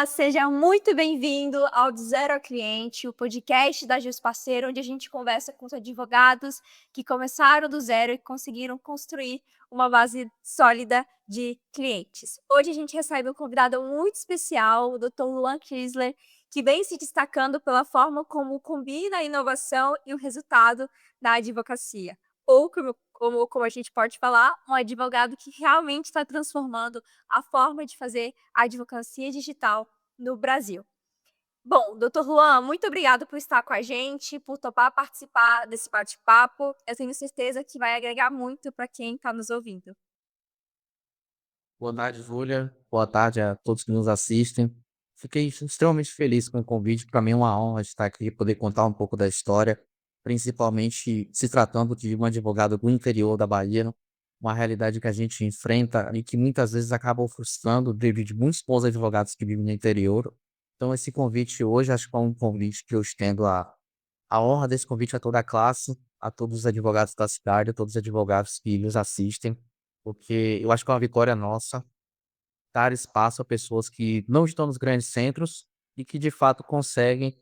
Olá, seja muito bem-vindo ao Do Zero ao Cliente, o podcast da Gils Parceiro, onde a gente conversa com os advogados que começaram do zero e conseguiram construir uma base sólida de clientes. Hoje a gente recebe um convidado muito especial, o Dr. Luan Chrysler, que vem se destacando pela forma como combina a inovação e o resultado da advocacia. Ou, como a gente pode falar, um advogado que realmente está transformando a forma de fazer a advocacia digital no Brasil. Bom, doutor Luan, muito obrigado por estar com a gente, por topar participar desse bate-papo. Eu tenho certeza que vai agregar muito para quem está nos ouvindo. Boa tarde, Júlia. Boa tarde a todos que nos assistem. Fiquei extremamente feliz com o convite. Para mim é uma honra estar aqui e poder contar um pouco da história, principalmente se tratando de um advogado do interior da Bahia, uma realidade que a gente enfrenta e que muitas vezes acaba frustrando devido de muitos bons advogados que vivem no interior. Então, esse convite hoje, acho que é um convite que eu estendo a honra desse convite a toda a classe, a todos os advogados da cidade, a todos os advogados que nos assistem, porque eu acho que é uma vitória nossa dar espaço a pessoas que não estão nos grandes centros e que de fato conseguem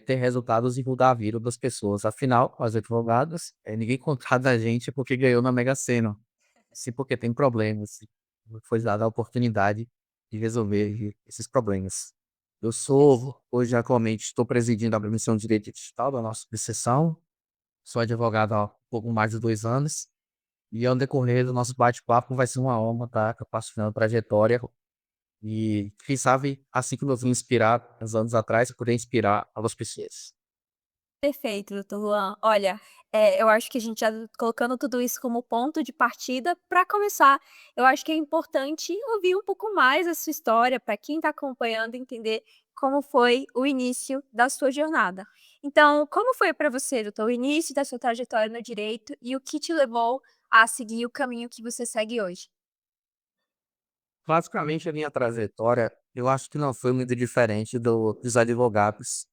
ter resultados e mudar a vida das pessoas. Afinal, os advogados, ninguém contrata a gente porque ganhou na Mega Sena, sim porque tem problemas, e foi dada a oportunidade de resolver esses problemas. Eu sou, hoje atualmente, estou presidindo a Comissão de Direito Digital da nossa subseção, sou advogado há pouco mais de 2 anos, e ao decorrer do nosso bate-papo vai ser uma honra estar compartilhando a trajetória e quem sabe, assim como eu vim inspirar uns anos atrás, eu poder inspirar outras pessoas. Perfeito, doutor Luan. Olha, eu acho que a gente já colocando tudo isso como ponto de partida, para começar, eu acho que é importante ouvir um pouco mais a sua história, para quem está acompanhando entender como foi o início da sua jornada. Então, como foi para você, doutor, o início da sua trajetória no direito e o que te levou a seguir o caminho que você segue hoje? Basicamente, a minha trajetória, eu acho que não foi muito diferente dos advogados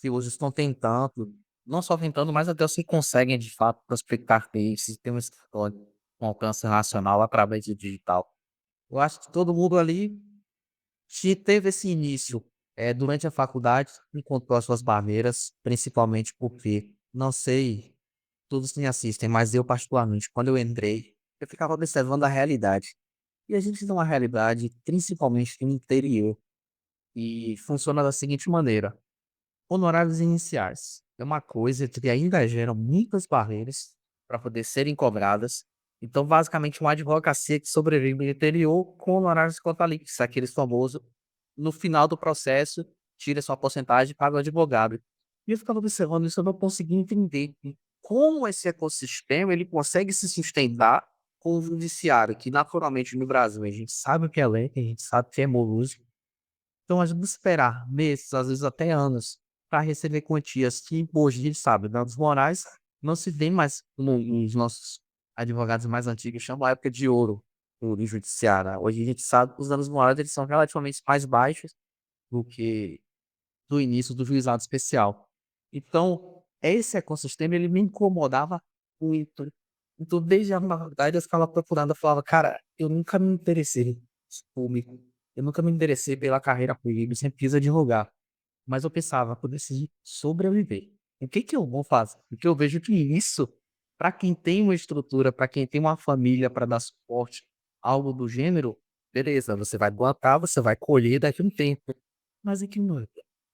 que hoje estão tentando, não só tentando, mas até os que conseguem de fato prospectar cases, ter um escritório com alcance nacional através do digital. Eu acho que todo mundo ali teve esse início durante a faculdade, encontrou as suas barreiras, principalmente porque, não sei, todos me assistem, mas eu particularmente, quando eu entrei, eu ficava observando a realidade. E a gente tem uma realidade, principalmente no interior, e funciona da seguinte maneira: honorários iniciais é uma coisa que ainda gera muitas barreiras para poder serem cobradas. Então, basicamente, uma advocacia que sobrevive no interior com honorários contalíticos, aqueles famosos, no final do processo, tira sua porcentagem e paga o advogado. E eu ficava observando isso, eu não conseguia entender como esse ecossistema ele consegue se sustentar com o judiciário, que naturalmente no Brasil a gente sabe o que é lei, a gente sabe que é moroso, então a gente esperar meses, às vezes até anos, para receber quantias que hoje a gente sabe, danos morais não se vê mais como os nossos advogados mais antigos chamam a época de ouro do judiciário, né. Hoje a gente sabe que os danos morais eles são relativamente mais baixos do que do início do juizado especial. Então, esse ecossistema ele me incomodava muito. Então, desde a faculdade eu ficava procurando, eu falava: "Cara, eu nunca me interessei público, eu nunca me interessei pela carreira pública, eu sempre quis advogar". Mas eu pensava: "Eu preciso sobreviver. O que que eu vou fazer?". Porque eu vejo que isso, para quem tem uma estrutura, para quem tem uma família para dar suporte, algo do gênero, beleza, você vai plantar, você vai colher daqui a um tempo. Mas é que, mano,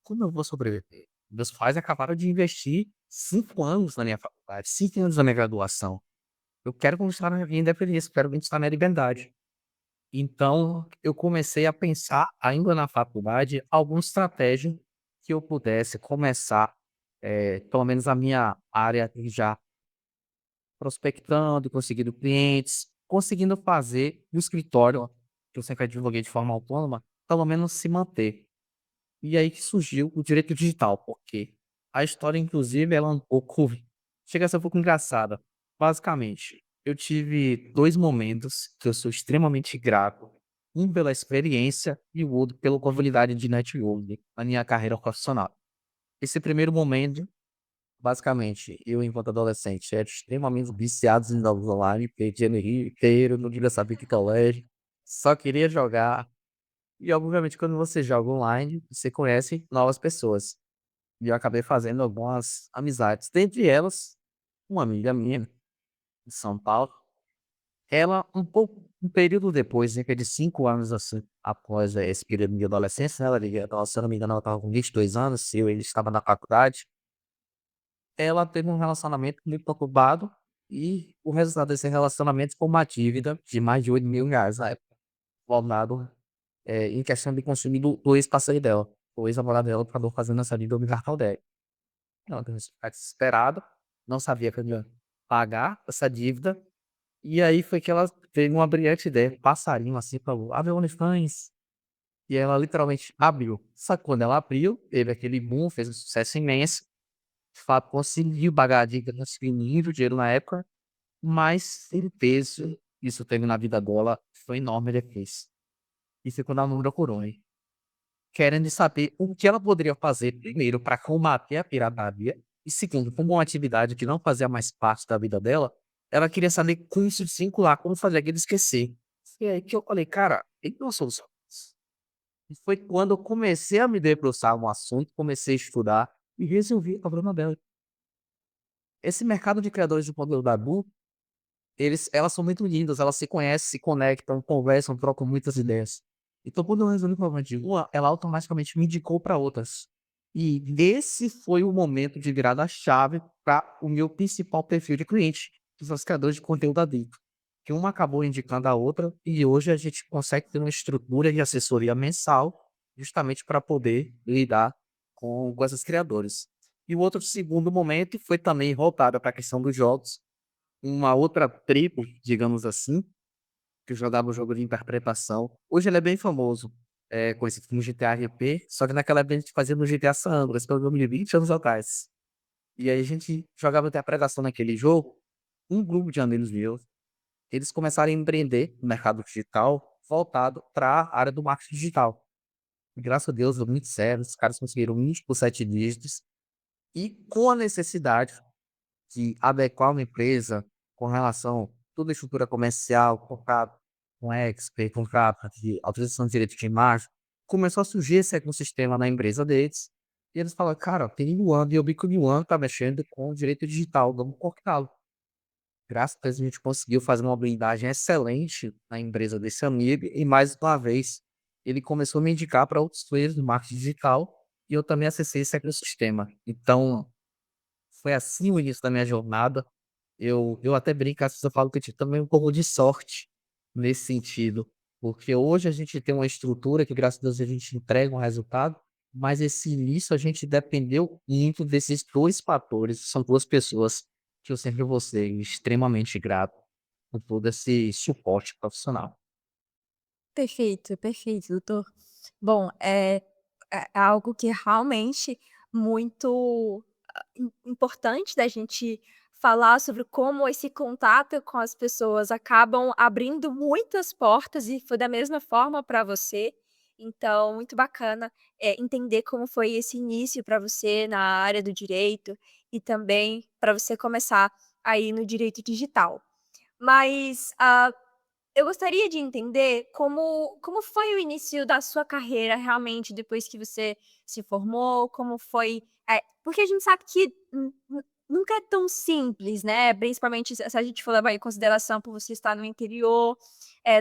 como eu vou sobreviver? Meus pais acabaram de investir 5 anos na minha faculdade, 5 anos na minha graduação. Eu quero conquistar a minha independência, quero conquistar minha liberdade. Então, eu comecei a pensar, ainda na faculdade, alguma estratégia que eu pudesse começar, pelo menos a minha área já prospectando, conseguindo clientes, conseguindo fazer o escritório, que eu sempre advoguei de forma autônoma, pelo menos se manter. E aí que surgiu o direito digital, porque a história, inclusive, ela é um pouco chega a ser um pouco engraçada. Basicamente, eu tive 2 momentos que eu sou extremamente grato, um pela experiência e o outro pela comunidade de networking na minha carreira profissional. Esse primeiro momento, basicamente, eu enquanto adolescente era extremamente viciado em jogos online, perdia no Rio inteiro, não queria saber que colégio, só queria jogar. E obviamente quando você joga online, você conhece novas pessoas. E eu acabei fazendo algumas amizades, dentre elas, uma amiga minha de São Paulo. Ela um período depois, cerca de 5 anos, assim, após, esse período de adolescência, né, se eu não me engano, ela estava com 22 anos, eu ele estava na faculdade. Ela teve um relacionamento muito conturbado e o resultado desse relacionamento foi uma dívida de mais de R$ 8.000 na época, voltado, em questão de consumo do ex-parceiro dela. O ex-namorado dela acabou fazendo essa dívida no cartão dela. Ela começou a ficar desesperada, não sabia como ia pagar essa dívida, e aí foi que ela teve uma brilhante ideia, um passarinho assim falou: "Abre o OnlyFans". E ela literalmente abriu. Só que quando ela abriu, teve aquele boom, fez um sucesso imenso. De fato, conseguiu pagar a dívida, conseguiu muito dinheiro na época, mas o peso isso teve na vida dela foi enorme depois. E foi quando ela me procurou, hein, querendo saber o que ela poderia fazer, primeiro, para combater a pirataria, e segundo, como uma atividade que não fazia mais parte da vida dela, ela queria saber como isso desvincular, como fazer aquele esquecer. E aí que eu falei: "Cara, tem uma solução". E foi quando eu comecei a me debruçar no assunto, comecei a estudar e resolvi o problema dela. Esse mercado de criadores de conteúdo adulto, elas são muito lindas, elas se conhecem, se conectam, conversam, trocam muitas ideias. Então, quando eu resolvi o problema de uma, ela automaticamente me indicou para outras. E esse foi o momento de virada-chave para o meu principal perfil de cliente, que são os criadores de conteúdo adulto. Que uma acabou indicando a outra e hoje a gente consegue ter uma estrutura de assessoria mensal, justamente para poder lidar com essas criadores. E o outro segundo momento foi também voltado para a questão dos jogos, uma outra tribo, digamos assim, que jogava o jogo de interpretação. Hoje ele é bem famoso, conhecido como GTA RP, só que naquela época a gente fazia no GTA San Andreas, que é um jogo de 20 anos atrás. E aí a gente jogava interpretação naquele jogo, um grupo de amigos meus, eles começaram a empreender no mercado digital, voltado para a área do marketing digital. E graças a Deus deu muito certo, os caras conseguiram 20 por 7 dígitos, e com a necessidade de adequar uma empresa com relação a toda a estrutura comercial, contrato com expert, contrato de autorização de direito de imagem, começou a surgir esse ecossistema na empresa deles, e eles falaram: "Cara, tem Luan, e eu vi que o Luan tá mexendo com o direito digital, vamos cortá-lo". Graças a Deus a gente conseguiu fazer uma blindagem excelente na empresa desse amigo, e mais uma vez, ele começou a me indicar para outros players do marketing digital, e eu também acessei esse ecossistema. Então, foi assim o início da minha jornada. Eu até brinco, às vezes eu falo que eu tive também um pouco de sorte nesse sentido, porque hoje a gente tem uma estrutura que graças a Deus a gente entrega um resultado, mas esse início a gente dependeu muito desses 2 fatores, são 2 pessoas que eu sempre vou ser extremamente grato por todo esse suporte profissional. Perfeito, perfeito, doutor. Bom, é algo que realmente muito importante da gente falar sobre como esse contato com as pessoas acabam abrindo muitas portas e foi da mesma forma para você. Então, muito bacana, entender como foi esse início para você na área do direito e também para você começar aí no direito digital. Mas, eu gostaria de entender como foi o início da sua carreira realmente depois que você se formou, como foi, porque a gente sabe que nunca é tão simples, né, principalmente se a gente for levar em consideração por você estar no interior,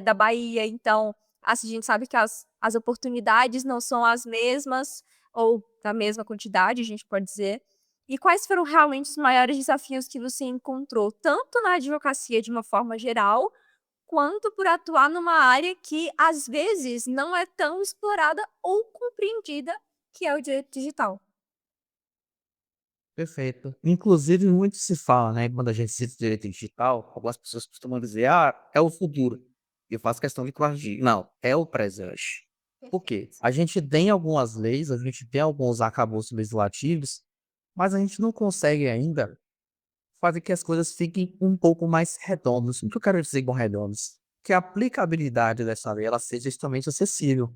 da Bahia, então, assim, a gente sabe que as oportunidades não são as mesmas, ou da mesma quantidade, a gente pode dizer. E quais foram realmente os maiores desafios que você encontrou, tanto na advocacia de uma forma geral, quanto por atuar numa área que, às vezes, não é tão explorada ou compreendida, que é o direito digital. Perfeito. Inclusive, muito se fala, né, quando a gente cita direito digital, algumas pessoas costumam dizer: "Ah, é o futuro". E eu faço questão de corrigir. Não, é o presente. Por quê? Perfeito. A gente tem algumas leis, a gente tem alguns arcabouços legislativos, mas a gente não consegue ainda fazer que as coisas fiquem um pouco mais redondas. O que eu quero dizer com redondas? Que a aplicabilidade dessa lei, ela seja extremamente acessível.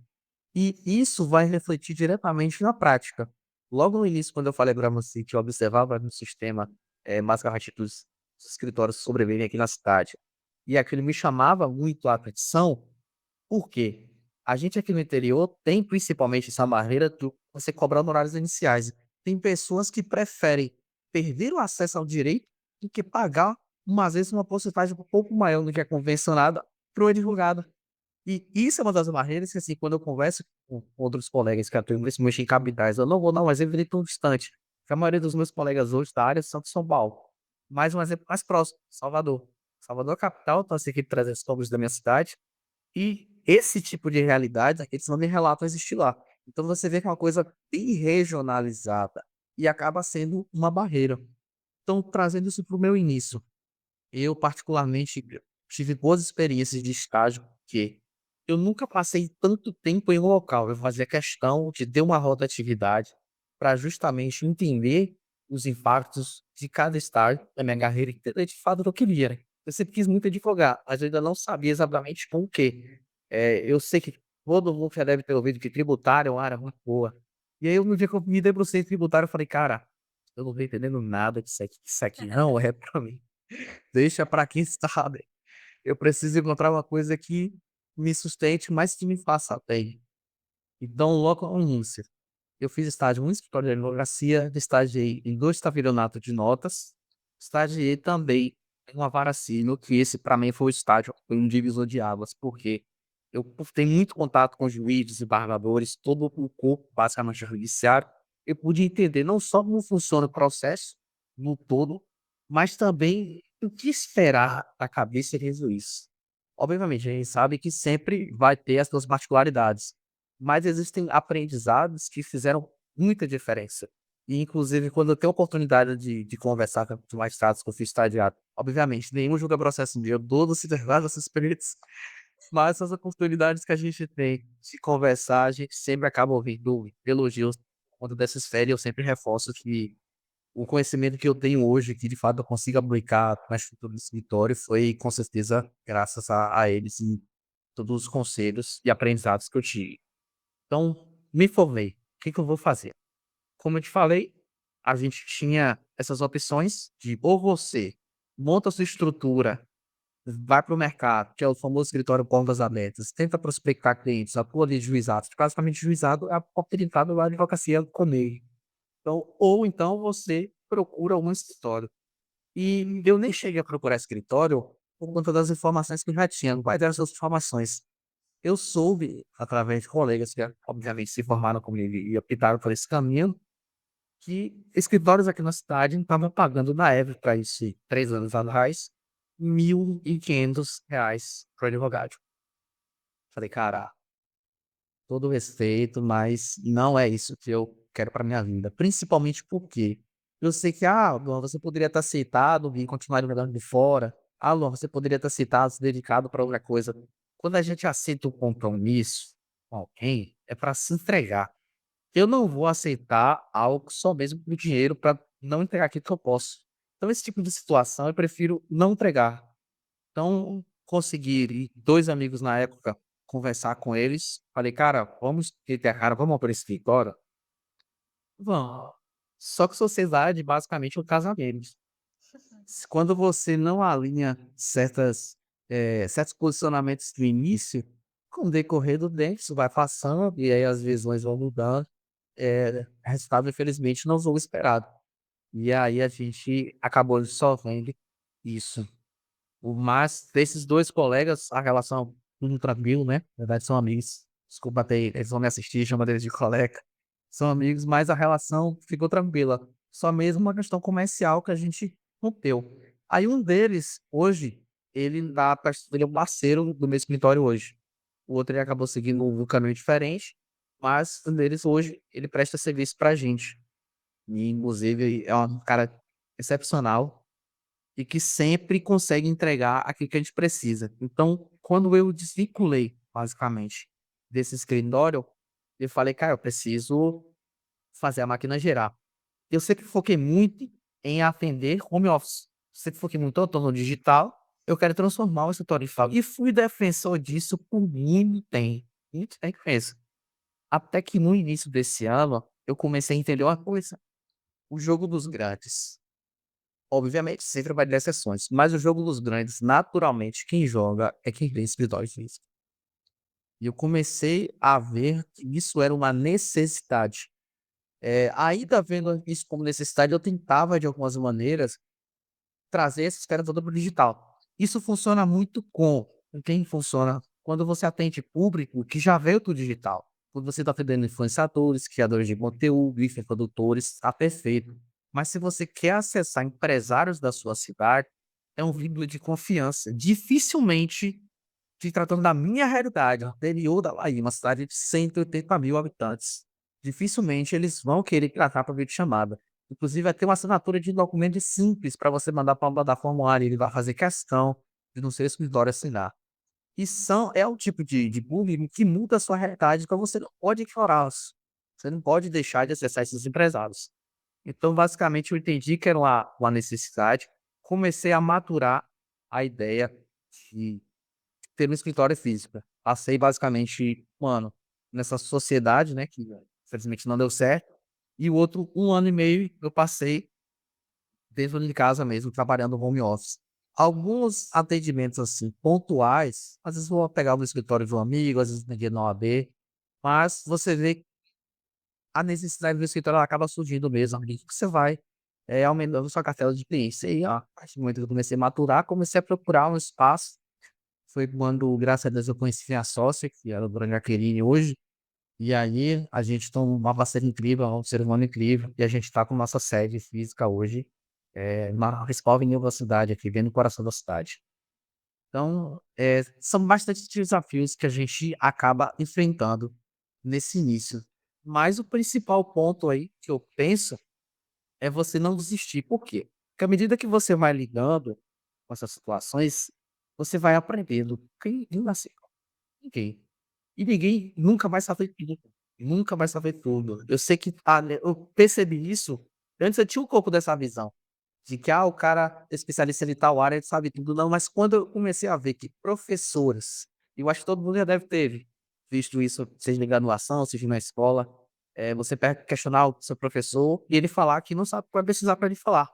E isso vai refletir diretamente na prática. Logo no início, quando eu falei para você que eu observava no sistema, basicamente dos escritórios sobreviverem aqui na cidade, e aquilo me chamava muito a atenção, por quê? A gente aqui no interior tem principalmente essa barreira do você cobrar honorários iniciais. Tem pessoas que preferem perder o acesso ao direito do que pagar, às vezes, uma porcentagem um pouco maior do que é convencionada para o advogado. E isso é uma das barreiras que, assim, quando eu converso com outros colegas que atuam principalmente em capitais, eu não vou dar um exemplo nem tão distante, porque a maioria dos meus colegas hoje da área são de São Paulo. Mas um exemplo mais próximo, Salvador. Salvador capital, então, assim, aqui de 300 quilômetros da minha cidade, e esse tipo de realidade, eles não me relatam existir lá. Então você vê que é uma coisa bem regionalizada e acaba sendo uma barreira. Então, trazendo isso para o meu início, eu particularmente tive boas experiências de estágio, porque eu nunca passei tanto tempo em um local. Eu fazia questão de ter uma rotatividade para justamente entender os impactos de cada estágio da minha carreira e entender de fato o que eu queria, né. Eu sempre quis muito advogar, mas eu ainda não sabia exatamente com o quê. Eu sei que todo mundo já deve ter ouvido que tributário é uma área muito boa. E aí, no dia que eu me debrucei em tributário, eu falei: "Cara, eu não tô entendendo nada disso aqui, isso aqui não é pra mim. Deixa pra quem sabe. Eu preciso encontrar uma coisa que me sustente, mas que me faça bem". Então, logo ao início, eu fiz estágio em um escritório de advocacia, estagiei em 2 tabelionatos de notas, estagiei também em uma vara civil, que esse para mim foi o estágio, foi um divisor de águas, porque eu por ter muito contato com juízes, embargadores, todo o corpo basicamente judiciário, eu pude entender não só como funciona o processo no todo, mas também o que esperar da cabeça de juiz. Obviamente, a gente sabe que sempre vai ter as suas particularidades, mas existem aprendizados que fizeram muita diferença. E inclusive quando eu tenho a oportunidade de conversar com os magistrados que eu fiz estagiário, obviamente nenhum julga processo meu, todos se levaram essas experiências, mas essas oportunidades que a gente tem de conversar, a gente sempre acaba ouvindo elogios quando dessa esfera, e eu sempre reforço que o conhecimento que eu tenho hoje, que de fato eu consigo aplicar na estrutura do escritório, foi com certeza graças a eles e todos os conselhos e aprendizados que eu tive. Então, me formei. O que que eu vou fazer? Como eu te falei, a gente tinha essas opções de ou você monta a sua estrutura, vai para o mercado, que é o famoso escritório portas abertas, tenta prospectar clientes, atua ali de juizado. Basicamente, juizado é a oportunidade da advocacia com meio. Então, ou então você procura um escritório. E eu nem cheguei a procurar escritório por conta das informações que eu já tinha. Quais eram essas informações? Eu soube, através de colegas que, obviamente, se formaram comigo e optaram por esse caminho, que escritórios aqui na cidade estavam pagando na época, isso 3 anos atrás, R$ 1.500 para advogado. Falei: "Cara, todo respeito, mas não é isso que eu quero para minha vida". Principalmente porque eu sei que, Luan, você poderia estar aceitado e continuar jogando de fora. Luan, você poderia estar aceitado, se dedicado para outra coisa. Quando a gente aceita um compromisso com alguém, é para se entregar. Eu não vou aceitar algo só mesmo por dinheiro para não entregar aquilo que eu posso. Então, esse tipo de situação eu prefiro não entregar. Então, consegui e 2 amigos na época, conversar com eles, falei: "Cara, vamos meter a cara, vamos para esse escritório?". "Vamos". Só que sociedade basicamente é um casamento. Quando você não alinha certos posicionamentos no início, com o decorrer do tempo isso vai passando e aí as visões vão mudando, resultado infelizmente não foi o esperado. E aí a gente acabou dissolvendo isso. Mas desses 2 colegas, a relação muito tranquilo, né, na verdade são amigos, desculpa ter eles vão me assistir, chama eles de colega. São amigos, mas a relação ficou tranquila, só mesmo uma questão comercial que a gente rompeu. Aí um deles, hoje, ele é um parceiro do meu escritório hoje. O outro ele acabou seguindo um caminho diferente, mas um deles hoje, ele presta serviço pra gente. E inclusive é um cara excepcional, e que sempre consegue entregar aquilo que a gente precisa. Então, quando eu desvinculei, basicamente, desse escritório, eu falei: "Cara, eu preciso fazer a máquina girar". Eu sempre foquei muito em atender home office, sempre foquei muito tanto no digital, eu quero transformar o escritório em fábrica. E fui defensor disso por muito tempo mesmo. Até que no início desse ano, eu comecei a entender uma coisa: o jogo dos grandes. Obviamente, sempre vai ter exceções, mas o jogo dos grandes, naturalmente, quem joga é quem tem escritório físico. E eu comecei a ver que isso era uma necessidade. Ainda vendo isso como necessidade, eu tentava de algumas maneiras trazer essa esfera toda para o digital. Isso funciona muito com quem funciona quando você atende público que já veio do digital. Quando você está atendendo influenciadores, criadores de conteúdo, infoprodutores, tá perfeito. Mas se você quer acessar empresários da sua cidade, é um vínculo de confiança. Dificilmente, se tratando da minha realidade, no interior da Bahia, uma cidade de 180 mil habitantes, dificilmente eles vão querer tratar por videochamada. Inclusive, vai ter uma assinatura de documento simples para você mandar para mandar formulário, ele vai fazer questão de no seu escritório assinar. E é um tipo de público que muda a sua realidade, então você não pode ignorá-los. Você não pode deixar de acessar esses empresários. Então, basicamente, eu entendi que era uma necessidade, comecei a maturar a ideia de ter um escritório físico. Passei basicamente 1 ano nessa sociedade, né, que infelizmente não deu certo, e o outro 1 ano e meio eu passei dentro de casa mesmo, trabalhando home office. Alguns atendimentos, assim, pontuais, às vezes vou pegar no escritório de um amigo, às vezes atendia na OAB, mas você vê que a necessidade do escritório ela acaba surgindo mesmo, à medida que você vai, aumentando sua cartela de clientes. E aí, ó, a partir do momento que eu comecei a maturar, comecei a procurar um espaço. Foi quando, graças a Deus, eu conheci minha sócia, que era a dona Jaqueline hoje, e aí a gente tem uma parceria incrível, um ser humano incrível, e a gente está com nossa sede física hoje, na principal avenida da cidade aqui, bem no coração da cidade. Então, são bastante desafios que a gente acaba enfrentando nesse início. Mas o principal ponto aí que eu penso é você não desistir. Por quê? Porque à medida que você vai lidando com essas situações, você vai aprendendo. Quem nasceu? Ninguém. E ninguém nunca vai saber tudo. Nunca vai saber tudo. Eu sei que eu percebi isso. Antes eu tinha um pouco dessa visão. De que, o cara é especialista em tal área, ele sabe tudo. Não, mas quando eu comecei a ver que professores, eu acho que todo mundo já deve ter visto isso, seja em graduação, seja na escola, você questionar o seu professor e ele falar que não sabe o que vai precisar para ele falar.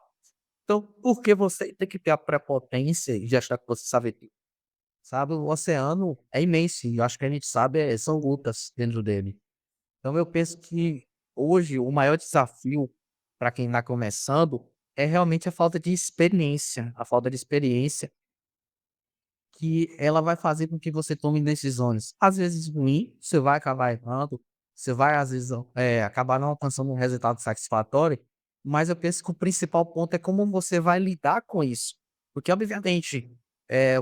Então, por que você tem que ter a prepotência de achar que você sabe tudo? Sabe, o oceano é imenso e eu acho que a gente sabe são lutas dentro dele. Então eu penso que hoje o maior desafio para quem está começando é realmente a falta de experiência. A falta de experiência que ela vai fazer com que você tome decisões, às vezes ruins, você vai acabar errando, você vai às vezes, acabar não alcançando um resultado satisfatório, mas eu penso que o principal ponto é como você vai lidar com isso. Porque obviamente,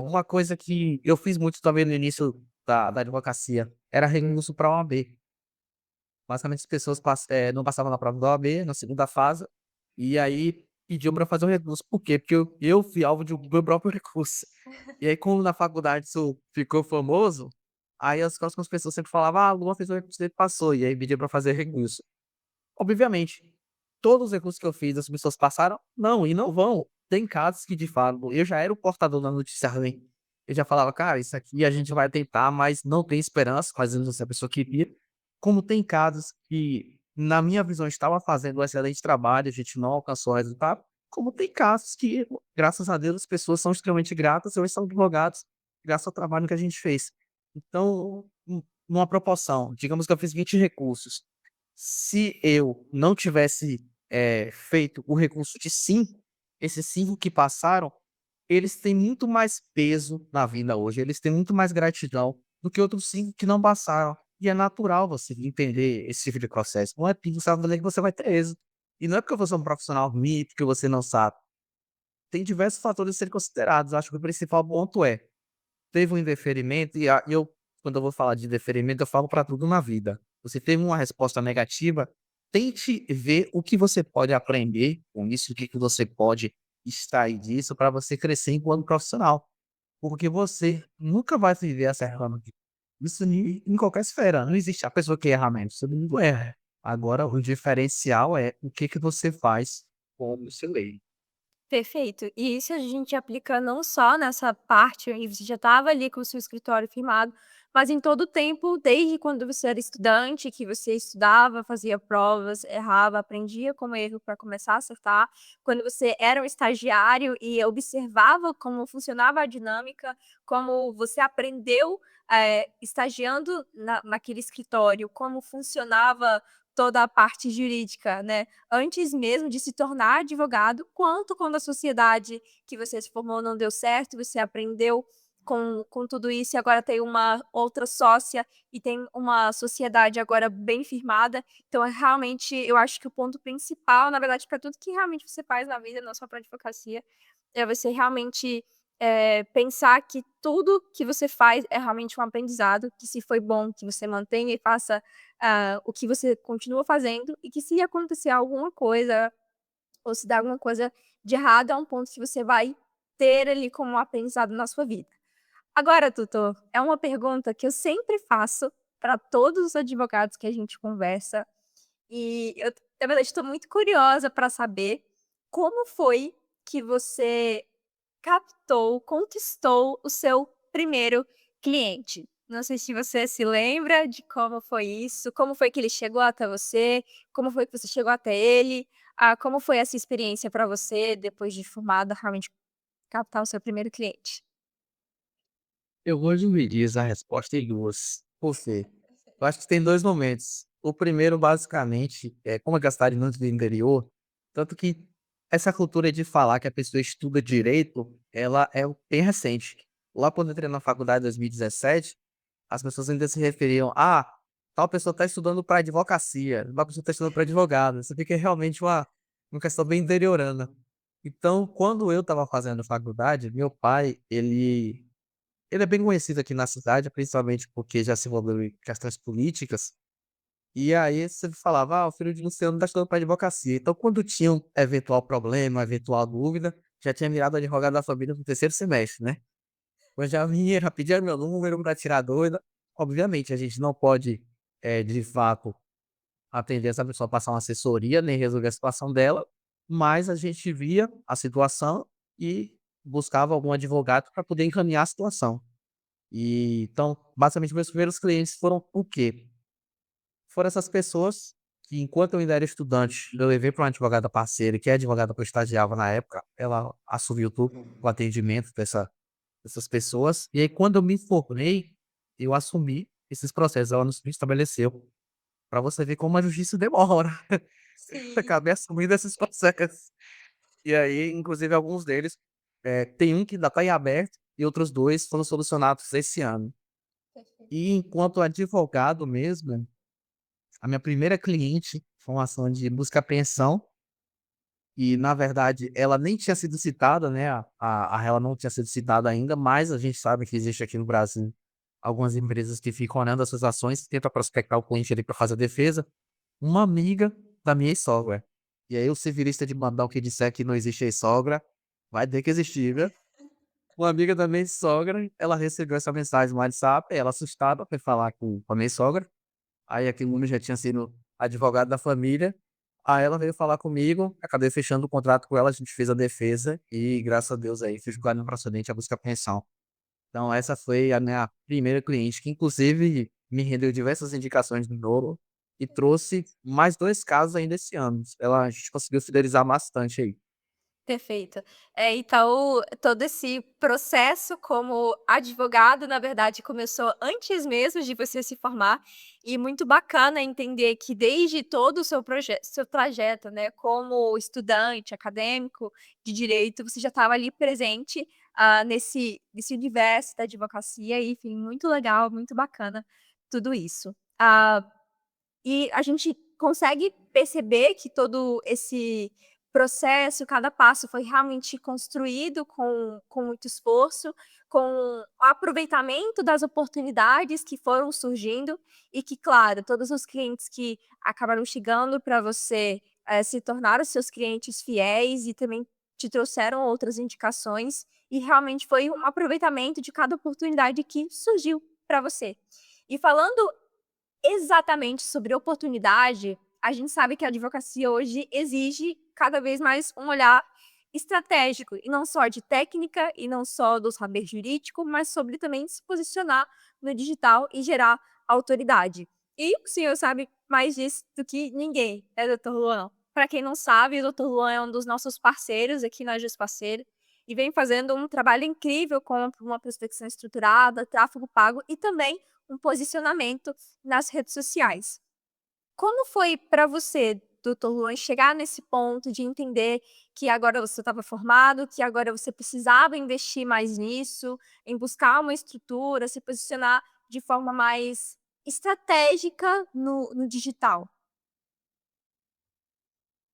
uma coisa que eu fiz muito também no início da advocacia, era recurso para a OAB. Basicamente as pessoas não passavam na prova da OAB, na segunda fase, e aí pediam para fazer um recurso. Por quê? Porque eu fui alvo de um meu próprio recurso. E aí, como na faculdade isso ficou famoso, aí as próximas pessoas sempre falavam: "Ah, Luan fez o recurso dele, passou", e aí pedia para fazer recurso. Obviamente, todos os recursos que eu fiz, as pessoas passaram? Não, e não vão. Tem casos que, de fato, eu já era o portador da notícia ruim. Eu já falava: "Cara, isso aqui a gente vai tentar, mas não tem esperança", fazendo se a pessoa queria. Como tem casos que, na minha visão, estava fazendo um excelente trabalho, a gente não alcançou o resultado, como tem casos que, graças a Deus, as pessoas são extremamente gratas, hoje são advogados, graças ao trabalho que a gente fez. Então, numa proporção, digamos que eu fiz 20 recursos. Se eu não tivesse, feito o recurso de 5, esses 5 que passaram, eles têm muito mais peso na vida hoje, eles têm muito mais gratidão do que outros 5 que não passaram. E é natural você entender esse tipo de processo. Não é porque você vai fazer que você vai ter êxito. E não é porque você é um profissional ruim, porque você não sabe. Tem diversos fatores a serem considerados. Acho que o principal ponto é, teve um indeferimento e eu quando eu vou falar de indeferimento, eu falo para tudo na vida. Você teve uma resposta negativa, tente ver o que você pode aprender com isso, o que que você pode extrair disso para você crescer enquanto profissional. Porque você nunca vai viver acertando. Isso em qualquer esfera, não existe a pessoa que erra menos, todo mundo erra. Agora o diferencial é o que que você faz com o seu erro. Perfeito. E isso a gente aplica não só nessa parte aí, você já estava ali com o seu escritório firmado, mas em todo o tempo, desde quando você era estudante, que você estudava, fazia provas, errava, aprendia com o erro para começar a acertar, quando você era um estagiário e observava como funcionava a dinâmica, como você aprendeu, estagiando naquele escritório, como funcionava toda a parte jurídica, né, antes mesmo de se tornar advogado, quanto quando a sociedade que você se formou não deu certo, você aprendeu com tudo isso e agora tem uma outra sócia e tem uma sociedade agora bem firmada. Então, realmente, eu acho que o ponto principal, na verdade, para tudo que realmente você faz na vida, não só para advocacia, é você realmente pensar que tudo que você faz é realmente um aprendizado, que se foi bom, que você mantenha e faça o que você continua fazendo, e que se acontecer alguma coisa, ou se der alguma coisa de errado, é um ponto que você vai ter ali como um aprendizado na sua vida. Agora, tutor, é uma pergunta que eu sempre faço para todos os advogados que a gente conversa, e eu, na verdade, estou muito curiosa para saber como foi que você captou, conquistou o seu primeiro cliente. Não sei se você se lembra de como foi isso, como foi que ele chegou até você, como foi que você chegou até ele, como foi essa experiência para você, depois de formada, realmente captar o seu primeiro cliente? Eu vou dividir essa resposta em 2. Por quê? Eu acho que tem 2 momentos. O primeiro, basicamente, é como eu gastaria muito do interior, tanto que essa cultura de falar que a pessoa estuda direito, ela é bem recente. Lá quando eu entrei na faculdade em 2017, as pessoas ainda se referiam: "Ah, tal pessoa está estudando para advocacia, tal pessoa está estudando para advogado". Isso fica realmente uma questão bem interiorana. Então, quando eu estava fazendo faculdade, meu pai, ele é bem conhecido aqui na cidade, principalmente porque já se envolveu em questões políticas, e aí você falava: "Ah, o filho de Luciano está estudando para advocacia". Então quando tinha um eventual problema, eventual dúvida, já tinha virado advogado da família no terceiro semestre, né. Eu já vinha, já pedia meu número para tirar dúvida. Obviamente a gente não pode, de fato, atender essa pessoa, passar uma assessoria, nem resolver a situação dela, mas a gente via a situação e buscava algum advogado para poder encaminhar a situação. Então, basicamente, meus primeiros clientes foram o quê? Foram essas pessoas que, enquanto eu ainda era estudante, eu levei para uma advogada parceira, que é a advogada que eu estagiava na época, ela assumiu tudo, o atendimento dessas pessoas. E aí, quando eu me formei, eu assumi esses processos, ela nos estabeleceu. Para você ver como a justiça demora. Sim. Acabei assumindo esses processos. E aí, inclusive, alguns deles, tem um que ainda está em aberto e outros 2 foram solucionados esse ano. E enquanto advogado mesmo, a minha primeira cliente foi uma ação de busca e apreensão, e na verdade ela nem tinha sido citada, né, a réu não tinha sido citada ainda, mas a gente sabe que existe aqui no Brasil algumas empresas que ficam olhando essas ações, tenta prospectar o cliente ali para fazer a defesa. Uma amiga da minha ex-sogra. E aí o civilista de Mandão que disser que não existe ex-sogra, vai ter que existir, viu. Uma amiga da minha sogra, ela recebeu essa mensagem no WhatsApp, ela assustada foi falar com a minha sogra. Aí aquele homem já tinha sido advogado da família, aí ela veio falar comigo, acabei fechando o contrato com ela, a gente fez a defesa e graças a Deus aí fui julgado improcedente a busca e apreensão. Então essa foi a minha primeira cliente, que inclusive me rendeu diversas indicações de novo e trouxe mais 2 casos ainda esse ano. A gente conseguiu fidelizar bastante aí. Perfeito. Então, todo esse processo como advogado, na verdade, começou antes mesmo de você se formar, e muito bacana entender que desde todo o seu trajeto, né, como estudante acadêmico de direito, você já estava ali presente, nesse universo da advocacia, e enfim, muito legal, muito bacana tudo isso. E a gente consegue perceber que todo esse processo, cada passo foi realmente construído com muito esforço, com o aproveitamento das oportunidades que foram surgindo e que, claro, todos os clientes que acabaram chegando para você, se tornaram seus clientes fiéis e também te trouxeram outras indicações, e realmente foi um aproveitamento de cada oportunidade que surgiu para você. E falando exatamente sobre oportunidade, a gente sabe que a advocacia hoje exige cada vez mais um olhar estratégico, e não só de técnica, e não só do saber jurídico, mas sobre também se posicionar no digital e gerar autoridade. E o senhor sabe mais disso do que ninguém, né, doutor Luan? Para quem não sabe, o doutor Luan é um dos nossos parceiros aqui na Jusparceiro e vem fazendo um trabalho incrível com uma prospecção estruturada, tráfego pago e também um posicionamento nas redes sociais. Como foi para você, doutor Luan, chegar nesse ponto de entender que agora você estava formado, que agora você precisava investir mais nisso, em buscar uma estrutura, se posicionar de forma mais estratégica no digital?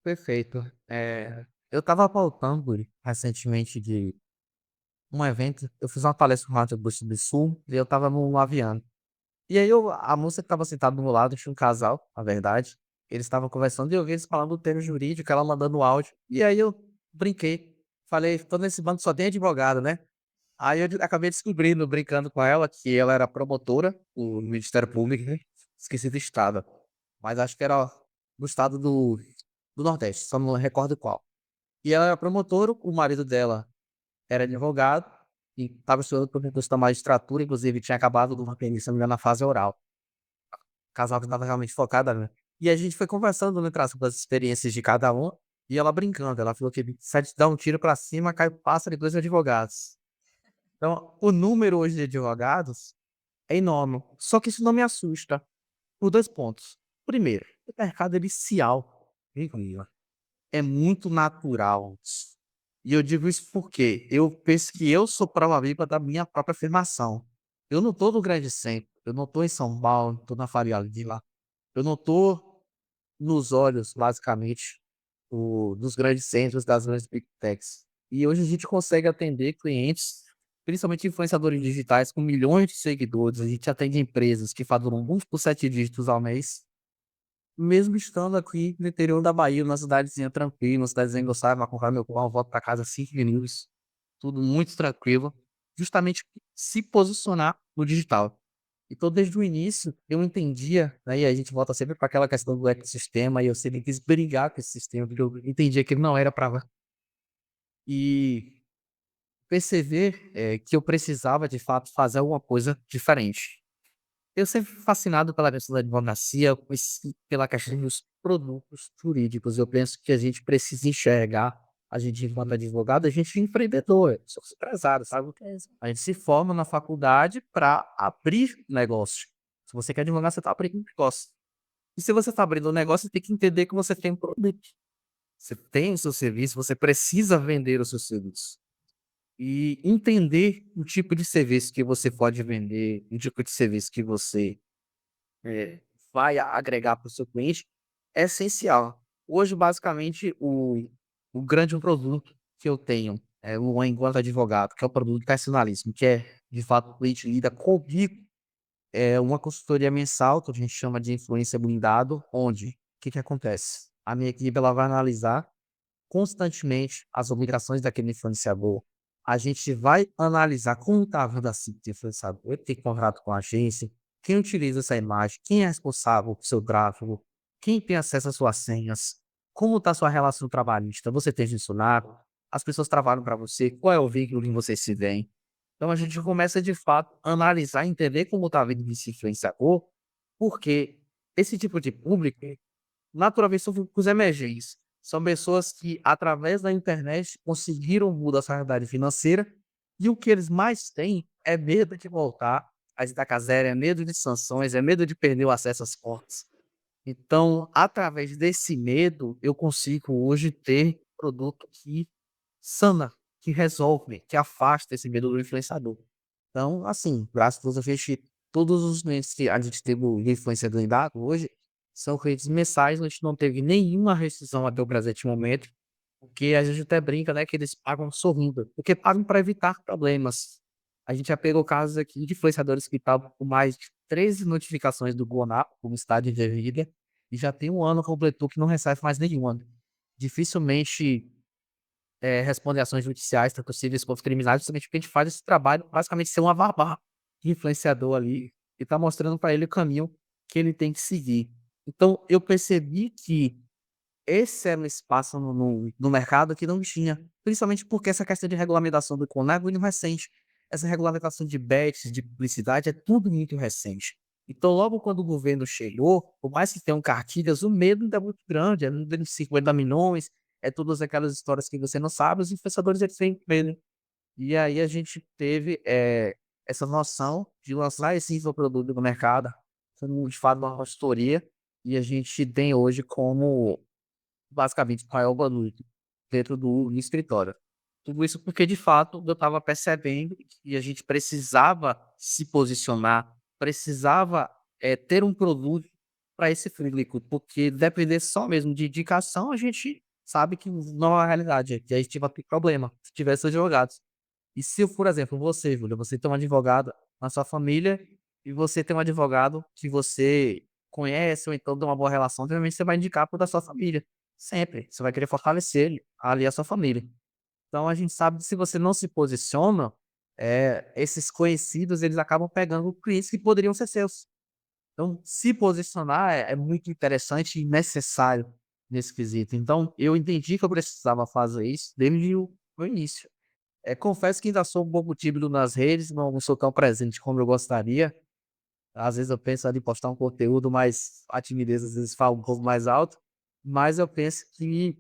Perfeito. Eu estava voltando recentemente de um evento, eu fiz uma palestra com o Mato Grosso do Sul e eu estava no avião. E aí a moça que estava sentada do meu lado, tinha um casal, na verdade, eles estavam conversando e eu vi eles falando do termo jurídico, ela mandando áudio. E aí eu brinquei, falei: "Tô nesse banco só tem advogado, né?" Aí eu acabei descobrindo, brincando com ela, que ela era promotora do Ministério Público, né, esqueci do estado, mas acho que era do estado do Nordeste, só não recordo qual. E ela era promotora, o marido dela era advogado e estava estudando para o concurso da magistratura, inclusive tinha acabado de uma perícia, se não me engano, na fase oral. Casal que estava realmente focada, né. E a gente foi conversando, né, trazendo as experiências de cada um, e ela brincando, ela falou que se dá um tiro pra cima, cai pássaro e 2 advogados. Então, o número hoje de advogados é enorme, só que isso não me assusta, por 2 pontos. Primeiro, o mercado ele se autorregula, é muito natural. E eu digo isso porque eu penso que eu sou prova viva da minha própria afirmação. Eu não tô no grande centro, eu não tô em São Paulo, tô na Faria Lima, eu não tô nos olhos, basicamente, dos grandes centros, das grandes big techs. E hoje a gente consegue atender clientes, principalmente influenciadores digitais com milhões de seguidores. A gente atende empresas que faturam múltiplos 7 dígitos ao mês, mesmo estando aqui no interior da Bahia, numa cidadezinha tranquila, uma cidadezinha que eu saio pra comprar meu pão, volto pra casa 5 minutos, tudo muito tranquilo, justamente se posicionar no digital. Então, desde o início, eu entendia, né, e a gente volta sempre para aquela questão do ecossistema, e eu sempre quis brigar com esse sistema, porque eu entendia que ele não era para e perceber, que eu precisava, de fato, fazer alguma coisa diferente. Eu sempre fui fascinado pela questão da advocacia, pela questão dos produtos jurídicos. Eu penso que a gente precisa enxergar, a gente enquanto advogado, a gente é empreendedor, somos empresários, sabe? Certeza. A gente se forma na faculdade para abrir negócio. Se você quer advogar, você está abrindo um negócio. E se você está abrindo um negócio, você tem que entender que você tem um produto. Você tem o seu serviço, você precisa vender o seu serviço. E entender o tipo de serviço que você pode vender, o tipo de serviço que você eh, vai agregar para o seu cliente, é essencial. Hoje, basicamente, o grande produto que eu tenho, o enquanto advogado, que é o produto personalíssimo, que é, de fato, o cliente lida comigo, é uma consultoria mensal, que a gente chama de influência blindado, onde, o que que acontece? A minha equipe, ela vai analisar constantemente as obrigações daquele influenciador. A gente vai analisar como está a vida assim do influenciador, ele tem contrato com a agência, quem utiliza essa imagem, quem é responsável por seu tráfego, quem tem acesso às suas senhas, como está sua relação trabalhista, você tem funcionário, as pessoas trabalham para você, qual é o vínculo que vocês se veem. Então a gente começa de fato a analisar, entender como está a vida desse influenciador, porque esse tipo de público naturalmente são públicos emergentes. São pessoas que, através da internet, conseguiram mudar sua realidade financeira e o que eles mais têm é medo de voltar à estaca zero, é medo de sanções, é medo de perder o acesso às contas. Então, através desse medo, eu consigo hoje ter produto que sana, que resolve, que afasta esse medo do influenciador. Então, assim, graças a Deus, a gente todos os clientes que a gente teve o influenciador em dado hoje, são clientes mensais, a gente não teve nenhuma rescisão até o presente momento, porque a gente até brinca, né, que eles pagam sorrindo, porque pagam para evitar problemas. A gente já pegou casos aqui de influenciadores que estavam com mais de 13 notificações do GONAP, como estado indevida, e já tem um ano completou que não recebe mais nenhuma. Dificilmente respondem ações judiciais para possíveis pontos criminais, justamente porque a gente faz esse trabalho, basicamente ser uma babá de influenciador ali, e tá mostrando para ele o caminho que ele tem que seguir. Então eu percebi que esse era um espaço no mercado que não tinha, principalmente porque essa questão de regulamentação do Conar é muito recente. Essa regulamentação de bets, de publicidade, é tudo muito recente. Então, logo quando o governo chegou, por mais que tenham cartilhas, o medo ainda é muito grande, é medo de 50 milhões, é todas aquelas histórias que você não sabe, os influenciadores eles têm medo. E aí a gente teve essa noção de lançar esse infoproduto no mercado, como de fato uma consultoria, e a gente tem hoje como basicamente o maior produto dentro do escritório. Tudo isso porque, de fato, eu estava percebendo que a gente precisava se posicionar, precisava ter um produto para esse público, porque depender só mesmo de indicação, a gente sabe que não é a realidade, que a gente vai ter problema se tivesse advogados. E se, por exemplo, você, Júlia, você tem um advogado na sua família e você tem um advogado que você conhece ou então tem uma boa relação, obviamente você vai indicar para o da sua família. Sempre. Você vai querer fortalecer ele, ali a sua família. Então a gente sabe que se você não se posiciona, esses conhecidos eles acabam pegando clientes que poderiam ser seus. Então, se posicionar é muito interessante e necessário nesse quesito. Então, eu entendi que eu precisava fazer isso desde o início. Confesso que ainda sou um pouco tímido nas redes, não sou tão presente como eu gostaria. Às vezes eu penso ali em postar um conteúdo, mas a timidez às vezes fala um pouco mais alto. Mas eu penso que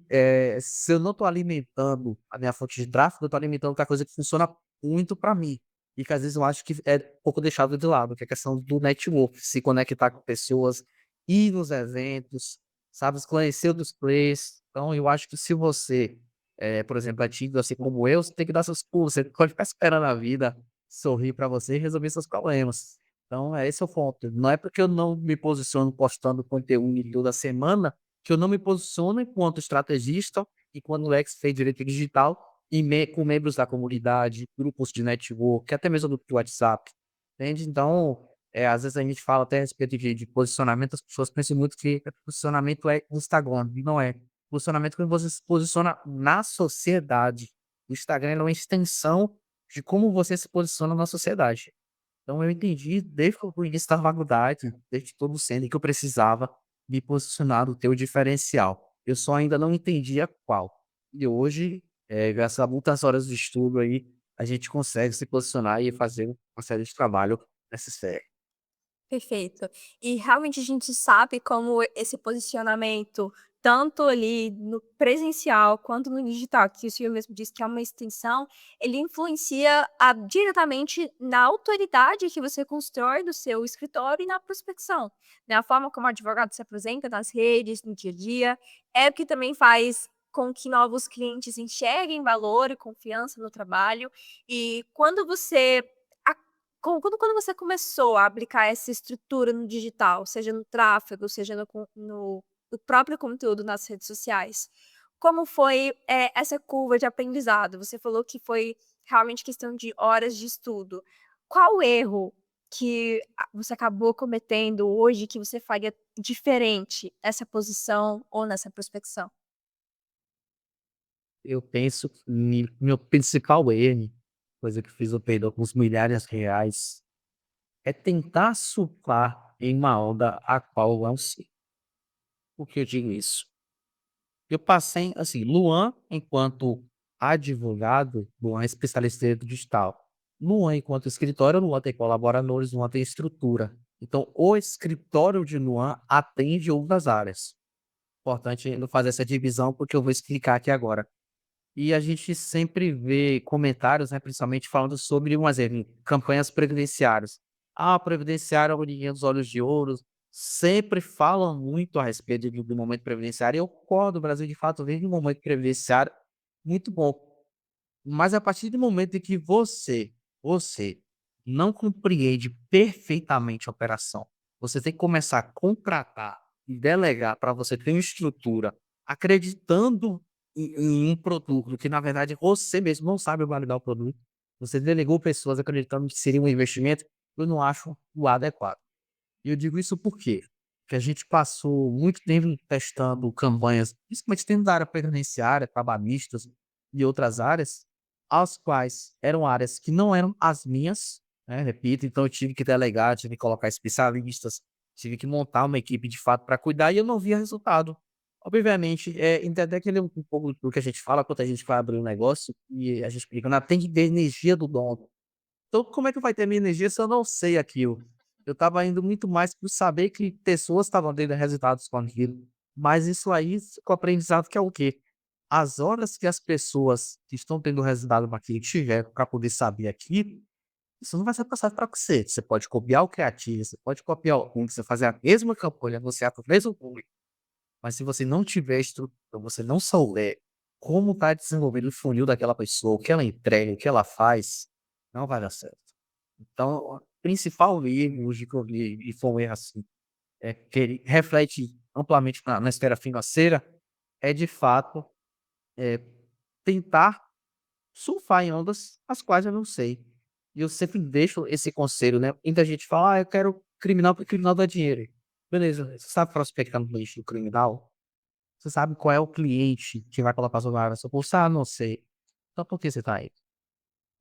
se eu não estou alimentando a minha fonte de tráfego, eu estou alimentando outra coisa que funciona muito para mim. E que às vezes eu acho que é um pouco deixado de lado, que é a questão do network, se conectar com pessoas, ir nos eventos, sabe, conhecer outros players. Então eu acho que se você por exemplo, é tímido assim como eu, você tem que dar seus pulos, você não pode ficar esperando a vida sorrir pra você e resolver seus problemas. Então, esse é o ponto. Não é porque eu não me posiciono postando conteúdo toda semana, que eu não me posiciono enquanto estrategista, enquanto expert em direito digital, com membros da comunidade, grupos de network, até mesmo do WhatsApp. Entende? Então, às vezes a gente fala até a respeito de posicionamento, as pessoas pensam muito que posicionamento é Instagram, e não é. Posicionamento quando você se posiciona na sociedade. O Instagram ele é uma extensão de como você se posiciona na sociedade. Então eu entendi desde o início da faculdade, desde todo sendo que eu precisava me posicionar no teu diferencial. Eu só ainda não entendia qual. E hoje, graças a muitas horas de estudo aí, a gente consegue se posicionar e fazer uma série de trabalho nessa esfera. Perfeito. E realmente a gente sabe como esse posicionamento, tanto ali no presencial quanto no digital, que o senhor mesmo disse que é uma extensão, ele influencia diretamente na autoridade que você constrói do seu escritório e na prospecção, né? A forma como o advogado se apresenta nas redes, no dia a dia, é o que também faz com que novos clientes enxerguem valor e confiança no trabalho. E quando você quando você começou a aplicar essa estrutura no digital, seja no tráfego, seja no próprio conteúdo nas redes sociais, como foi, essa curva de aprendizado? Você falou que foi realmente questão de horas de estudo. Qual erro que você acabou cometendo hoje que você faria diferente nessa posição ou nessa prospecção? Eu penso que meu principal erro, coisa que fiz eu perder alguns milhares de reais, é tentar surfar em uma onda a qual eu não sei. Por que eu digo isso? Eu passei, assim, Luan, enquanto advogado, Luan é especialista em direito digital. Luan, enquanto escritório, Luan tem colaboradores, Luan tem estrutura. Então, o escritório de Luan atende outras áreas. Importante não fazer essa divisão, porque eu vou explicar aqui agora. E a gente sempre vê comentários, né, principalmente falando sobre, um exemplo, campanhas previdenciárias. Ah, previdenciário é o dinheiro dos olhos de ouro. Sempre falam muito a respeito do momento previdenciário. E eu concordo, o Brasil de fato vive um momento previdenciário muito bom. Mas a partir do momento em que você não compreende perfeitamente a operação, você tem que começar a contratar e delegar para você ter uma estrutura acreditando em um produto que, na verdade, você mesmo não sabe validar o produto. Você delegou pessoas acreditando que seria um investimento, eu não acho o adequado. E eu digo isso por quê? Porque a gente passou muito tempo testando campanhas, principalmente dentro da área previdenciária, trabalhistas e outras áreas, as quais eram áreas que não eram as minhas, né, repito, então eu tive que delegar, tive que colocar especialistas, tive que montar uma equipe de fato para cuidar e eu não via resultado. Obviamente, entender aquele um pouco do que a gente fala quando a gente vai abrir um negócio e a gente explica, né, tem que ter energia do dono. Então, como é que vai ter minha energia se eu não sei aquilo? Eu estava indo muito mais por saber que pessoas estavam tendo resultados com aquilo. Mas isso aí, com o aprendizado, que é o quê? As horas que as pessoas que estão tendo resultado com aquilo tiveram para poder saber aquilo, isso não vai ser passado para você. Você pode copiar o criativo, você pode copiar o rumo, você fazer a mesma campanha, anunciar para o mesmo público. Mas se você não tiver estrutura, você não souber como está desenvolvendo o funil daquela pessoa, o que ela entrega, o que ela faz, não vai dar certo. Então, o principal erro hoje que eu vi, e foi um erro assim, que ele reflete amplamente na esfera financeira, é de fato tentar surfar em ondas as quais eu não sei. E eu sempre deixo esse conselho, né? Muita gente fala, eu quero criminal porque criminal dá dinheiro. Beleza, você sabe prospectar no nicho do criminal? Você sabe qual é o cliente que vai colocar sua vaga na sua bolsa? Ah, não sei. Então por que você tá aí?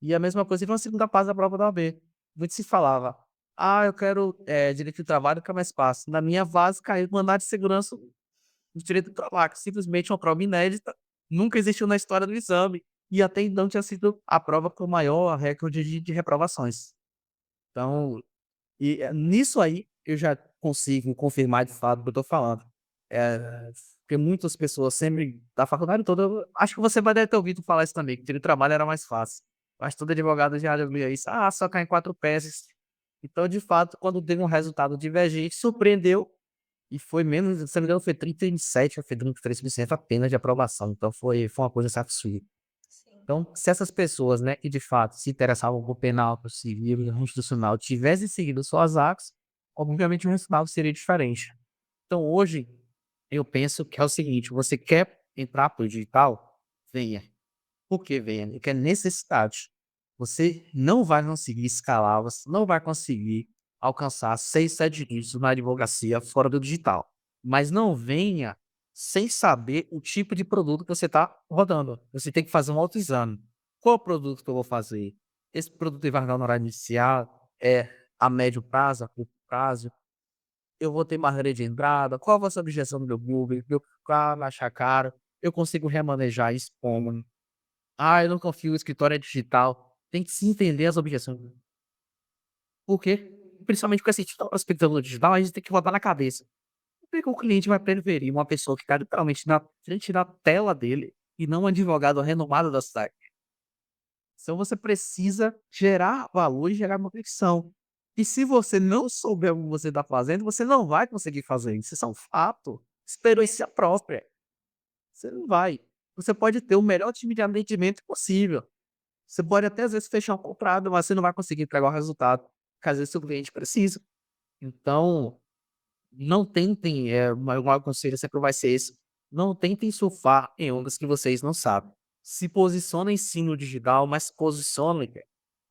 E a mesma coisa foi a segunda fase da prova da OAB. Muito se falava: "Ah, eu quero, direito do trabalho que é mais fácil". Na minha base caiu mandado de segurança do direito do trabalho, que simplesmente uma prova inédita, nunca existiu na história do exame, e até então tinha sido a prova com o maior recorde de reprovações. Então, nisso aí, eu já consigo confirmar de fato o que eu tô falando. Porque muitas pessoas sempre da faculdade toda, eu acho que você vai deve ter ouvido falar isso também, que direito do trabalho era mais fácil. Mas todo advogado já ouvia isso: "Ah, só cai em 4 peças". Então, de fato, quando teve um resultado divergente, surpreendeu e foi menos, se não me engano, foi 37 ou foi 33% apenas de aprovação. Então foi uma coisa assim absurda. Sim. Então, se essas pessoas, né, que de fato se interessavam por penal, por civil, por institucional, tivessem seguido suas áreas, obviamente o resultado seria diferente. Então, hoje, eu penso que é o seguinte: você quer entrar para o digital? Venha. Por que venha? Porque é necessidade. Você não vai conseguir escalar, você não vai conseguir alcançar 6, 7 dígitos na advocacia fora do digital. Mas não venha sem saber o tipo de produto que você está rodando. Você tem que fazer um autoexame. Qual produto que eu vou fazer? Esse produto vai dar no horário inicial? É a médio prazo, a curto prazo? Eu vou ter barreira de entrada? Qual vai ser a objeção do meu Google? Meu carro vai achar caro? Eu consigo remanejar isso como? Ah, eu não confio, o escritório é digital. Tem que se entender as objeções. Por quê? Principalmente porque assim, a gente tá prospectando no digital, a gente tem que botar na cabeça. Por que que o cliente vai preferir uma pessoa que está literalmente na frente da tela dele e não um advogado renomado da cidade? Então você precisa gerar valor e gerar uma conexão. E se você não souber o que você está fazendo, você não vai conseguir fazer isso. Isso é um fato. Experiência própria. Você não vai. Você pode ter o melhor time de atendimento possível. Você pode até às vezes fechar um contrato, mas você não vai conseguir entregar o resultado que às vezes o cliente precisa. Então, não tentem, o maior conselho sempre vai ser esse: não tentem surfar em ondas que vocês não sabem. Se posicionem sim no digital, mas se posicionem.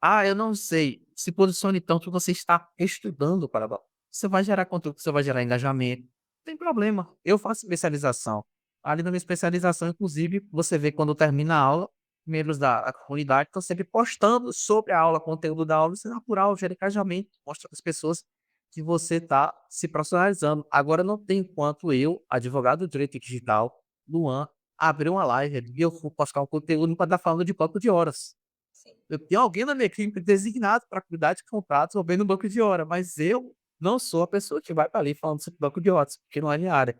Ah, eu não sei. Se posicione tanto que você está estudando para tal. Você vai gerar conteúdo, você vai gerar engajamento. Não tem problema. Eu faço especialização. Ali na minha especialização, inclusive, você vê quando termina a aula, membros da comunidade estão sempre postando sobre a aula, conteúdo da aula, isso é natural, gera engajamento, mostra para as pessoas que você está se profissionalizando. Agora não tem quanto eu, advogado do direito digital, Luan, abrir uma live e eu vou postar um conteúdo para estar falando de banco de horas. Sim. Eu tenho alguém na minha equipe designado para cuidar de contratos ou bem no banco de hora, mas eu não sou a pessoa que vai para ali falando sobre banco de horas, porque não é minha área.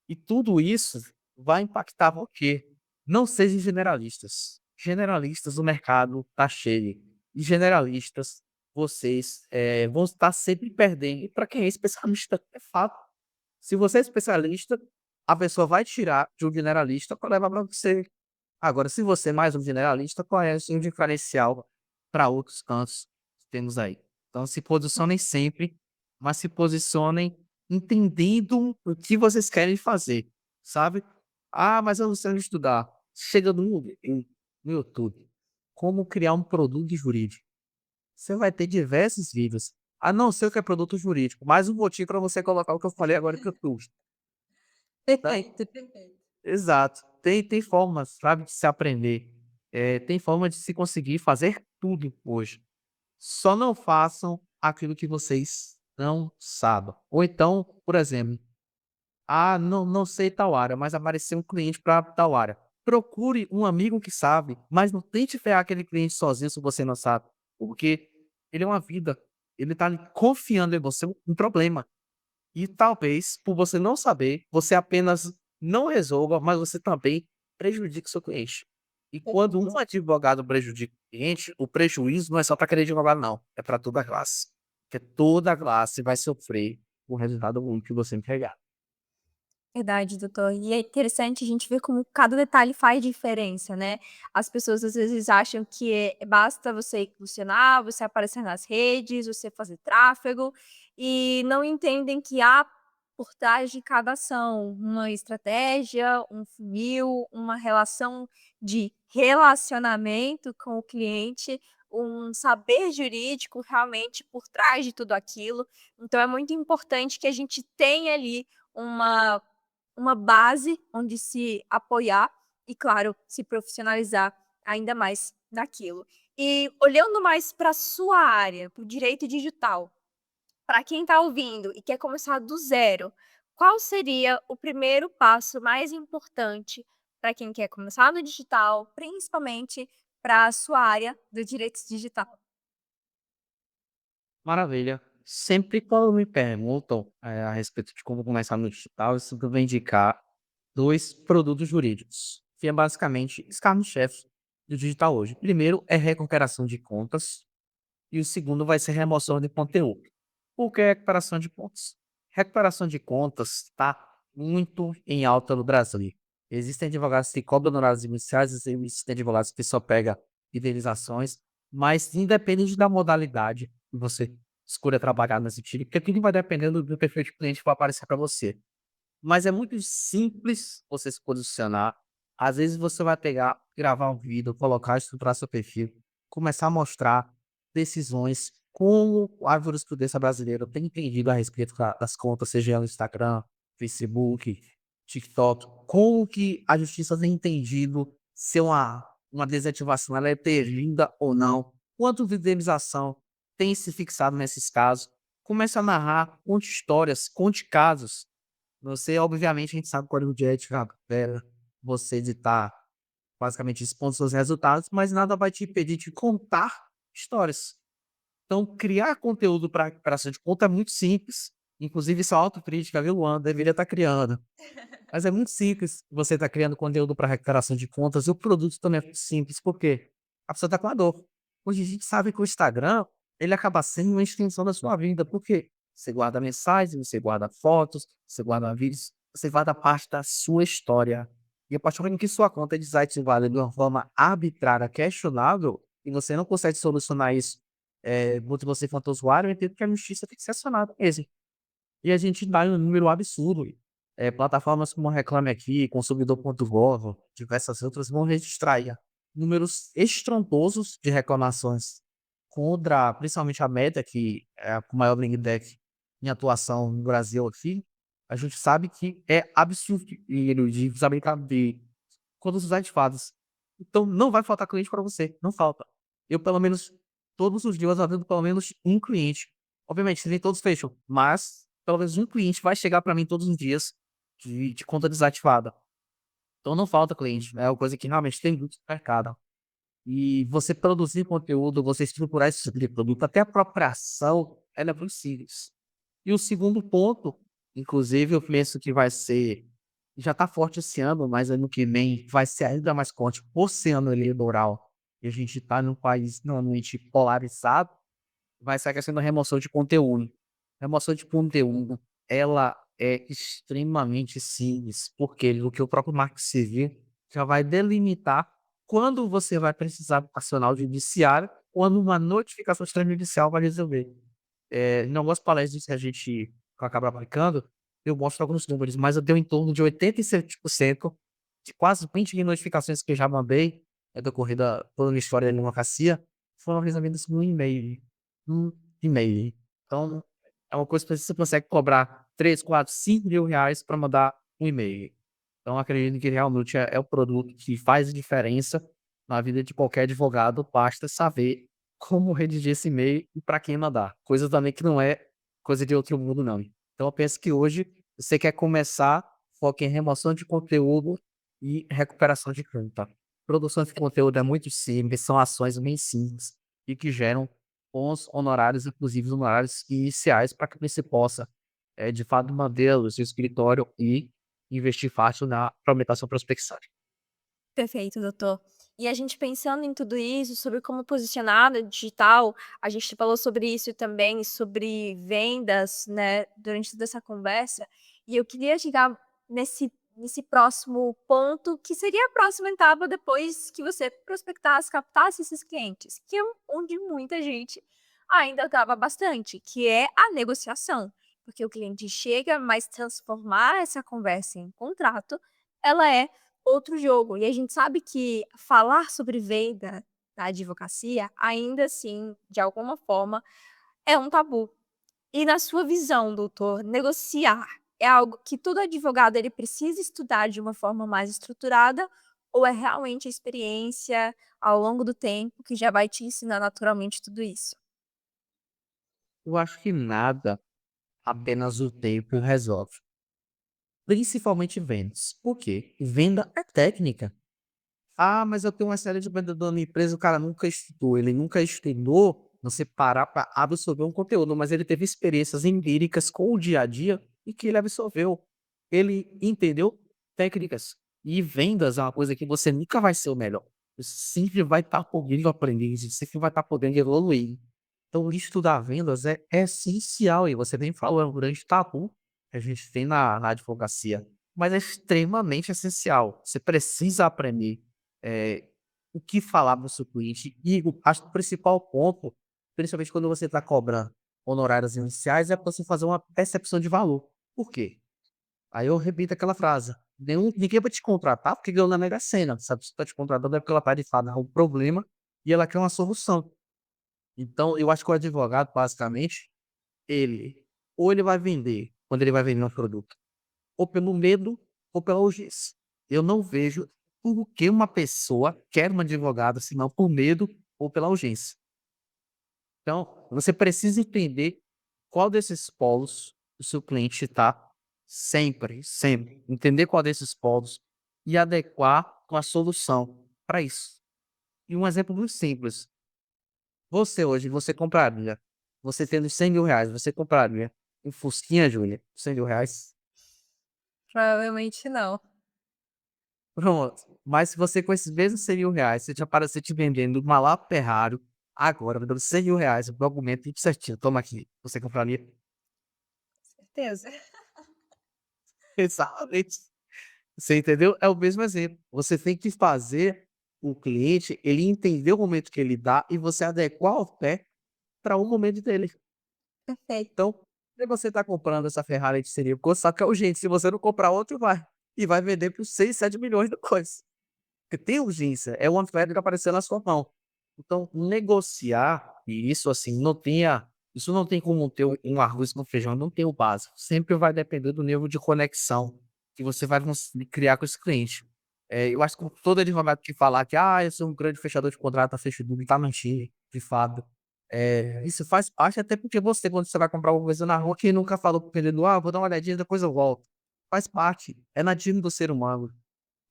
E tudo isso vai impactar o quê? Não sejam generalistas. Generalistas, o mercado tá cheio. E generalistas, vocês vão estar sempre perdendo. E para quem é especialista, é fato. Se você é especialista, a pessoa vai tirar de um generalista para levar para você. Agora, se você é mais um generalista, conhece um diferencial para outros cantos que temos aí. Então, se posicionem sempre, mas se posicionem entendendo o que vocês querem fazer, sabe? Ah, mas eu não sei onde estudar. Chega no YouTube. Como criar um produto jurídico. Você vai ter diversos vídeos. A não ser o que é produto jurídico. Mais um motivo para você colocar o que eu falei agora que eu YouTube. Tá? Perfeito, perfeito. Exato. Tem formas, sabe, de se aprender. Tem forma de se conseguir fazer tudo hoje. Só não façam aquilo que vocês não sabem. Ou então, por exemplo, Ah, não sei tal área, mas apareceu um cliente para tal área. Procure um amigo que sabe, mas não tente ferrar aquele cliente sozinho se você não sabe, porque ele é uma vida, ele tá ali confiando em você um problema. E talvez, por você não saber, você apenas não resolva, mas você também prejudique seu cliente. E quando um advogado prejudica o cliente, o prejuízo não é só para aquele advogado, não. É para toda a classe. Porque toda a classe vai sofrer o resultado ruim que você entregar. Verdade, doutor. E é interessante a gente ver como cada detalhe faz diferença, né. As pessoas às vezes acham que basta você impulsionar, você aparecer nas redes, você fazer tráfego, e não entendem que há por trás de cada ação uma estratégia, um funil, uma relação de relacionamento com o cliente, um saber jurídico realmente por trás de tudo aquilo. Então é muito importante que a gente tenha ali uma base onde se apoiar e, claro, se profissionalizar ainda mais naquilo. E olhando mais para a sua área, para o direito digital, para quem está ouvindo e quer começar do zero, qual seria o primeiro passo mais importante para quem quer começar no digital, principalmente para a sua área do direito digital? Maravilha. Sempre quando me perguntam, a respeito de como começar no digital, eu sempre vou indicar 2 produtos jurídicos, que é basicamente os carros-chefes do digital hoje. Primeiro é recuperação de contas e o segundo vai ser remoção de conteúdo. Por que recuperação de contas? Recuperação de contas está muito em alta no Brasil. Existem advogados que cobram honorários iniciais, existem advogados que só pega indenizações, mas independente da modalidade que você escolha trabalhar nesse time, porque tudo vai dependendo do perfil de cliente que vai aparecer para você. Mas é muito simples você se posicionar. Às vezes você vai pegar, gravar um vídeo, colocar, estruturar seu perfil, começar a mostrar decisões, como a jurisprudência brasileira tem entendido a respeito das contas, seja no Instagram, Facebook, TikTok, como que a justiça tem entendido se uma desativação ela é bem-vinda ou não, quanto de indenização tem se fixado nesses casos. Comece a narrar, conte histórias, conte casos. Você, obviamente, a gente sabe o código de ética, você editar, basicamente expondo seus resultados, mas nada vai te impedir de contar histórias. Então, criar conteúdo para recuperação de conta é muito simples. Inclusive, isso é autocrítica, viu, Luan? Deveria estar criando. Mas é muito simples você estar criando conteúdo para recuperação de contas e o produto também é muito simples. Por quê? A pessoa está com a dor. Hoje a gente sabe que o Instagram, ele acaba sendo uma extensão da sua vida. Por quê? Você guarda mensagens, você guarda fotos, você guarda vídeos, você guarda parte da sua história. E a partir do momento que sua conta é desativada de uma forma arbitrária, questionável, e você não consegue solucionar isso, muito você quanto usuário, eu entendo que a justiça tem que ser acionada mesmo. E a gente dá um número absurdo. Plataformas como Reclame Aqui, Consumidor.gov, diversas outras vão registrar aí, números estrondosos de reclamações contra, principalmente a Meta, que é a maior Bling Tech em atuação no Brasil aqui. A gente sabe que é absurdo de desabilitar de contas desativadas. Então não vai faltar cliente para você, não falta. Eu, pelo menos, todos os dias atendo pelo menos um cliente. Obviamente, nem todos fecham, mas pelo menos um cliente vai chegar para mim todos os dias de conta desativada. Então não falta cliente, é uma coisa que realmente tem muito no mercado. E você produzir conteúdo, você estruturar esse tipo de produto, até a própria ação, ela é muito simples. E o segundo ponto, inclusive eu penso que vai ser, já está forte esse ano, mas ano que vem vai ser ainda mais forte por ser ano eleitoral. E a gente está num país normalmente polarizado, vai ser a questão da remoção de conteúdo. Remoção de conteúdo, ela é extremamente simples, porque o que o próprio Marco Civil já vai delimitar quando você vai precisar acionar o judiciário, quando uma notificação extrajudicial vai resolver. Em algumas palestras que eu acabo aplicando, eu mostro alguns números, mas eu tenho em torno de 87% de quase 20 mil notificações que eu já mandei, decorrida toda a minha história de advocacia, foram resolvidas no e-mail. Um e-mail. Então, é uma coisa que você consegue cobrar 3, 4, 5 mil reais para mandar um e-mail. Então, acredito que realmente é o produto que faz diferença na vida de qualquer advogado, basta saber como redigir esse e-mail e para quem mandar. Coisa também que não é coisa de outro mundo, não. Então, eu penso que hoje Você quer começar, foca em remoção de conteúdo e recuperação de conta. Produção de conteúdo é muito simples, são ações bem simples e que geram bons honorários, inclusive honorários iniciais, para que você possa, de fato, manter o seu escritório e investir fácil na aumentação prospecção. Perfeito, doutor. E a gente pensando em tudo isso, sobre como posicionar no digital, a gente falou sobre isso também, sobre vendas, né, durante toda essa conversa, e eu queria chegar nesse próximo ponto, que seria a próxima etapa depois que você prospectasse, captasse esses clientes, que é onde muita gente ainda trava bastante, que é a negociação. Porque o cliente chega, mas transformar essa conversa em contrato, ela é outro jogo. E a gente sabe que falar sobre venda na advocacia, ainda assim, de alguma forma, é um tabu. E na sua visão, doutor, negociar é algo que todo advogado ele precisa estudar de uma forma mais estruturada ou é realmente a experiência ao longo do tempo que já vai te ensinar naturalmente tudo isso? Eu acho que nada, apenas o tempo resolve. Principalmente vendas. Por quê? Venda é técnica. Ah, mas eu tenho uma série de vendedor na empresa, o cara nunca estudou, ele nunca estudou você parar para absorver um conteúdo, mas ele teve experiências empíricas com o dia a dia e que ele absorveu. Ele entendeu técnicas. E vendas é uma coisa que você nunca vai ser o melhor. Você sempre vai estar podendo aprender, você sempre vai estar podendo evoluir. Então, estudar vendas é essencial, e você bem falou, é um grande tabu que a gente tem na advocacia, mas é extremamente essencial. Você precisa aprender eh, o que falar para o seu cliente. E acho que o principal ponto, principalmente quando você está cobrando honorários iniciais, é você fazer uma percepção de valor. Por quê? Aí eu repito aquela frase: ninguém vai te contratar porque ganhou na Mega Sena, sabe? Se está te contratando é porque ela está de fato com um problema e ela quer uma solução. Então, eu acho que o advogado, basicamente, ele ou ele vai vender quando ele vai vender um produto, ou pelo medo ou pela urgência. Eu não vejo por que uma pessoa quer um advogado, senão por medo ou pela urgência. Então, você precisa entender qual desses polos o seu cliente está sempre, sempre. Entender qual desses polos e adequar uma solução para isso. E um exemplo muito simples. Você hoje, você compraria, você tendo R$ 100.000, você compraria um Fusquinha Júnior, R$ 100.000? Provavelmente não. Pronto. Mas se você com esses mesmos R$ 100.000, você já aparecer te vendendo uma lá Ferrari, agora, vendendo R$ 100.000, o argumento tudo certinho, toma aqui, você compraria? Certeza. Exatamente. Você entendeu? É o mesmo exemplo. Você tem que fazer o cliente, ele entender o momento que ele dá e você adequar o pé para o momento dele. Perfeito. Então, se você está comprando essa Ferrari de seria só que é urgente, se você não comprar outro, vai. E vai vender por 6, 7 milhões depois. Porque tem urgência, é uma oferta que apareceu na sua mão. Então, negociar, e isso assim, isso não tem como ter um arroz com feijão, não tem o básico. Sempre vai depender do nível de conexão que você vai conseguir criar com esse cliente. Eu acho que todo advogado que falar que, eu sou um grande fechador de contrato, tá fecha tudo, tá mentindo, de fato. Isso faz parte, até porque você, quando você vai comprar alguma coisa na rua, quem nunca falou pro vendedor, vou dar uma olhadinha, depois eu volto. Faz parte, é nativo do ser humano.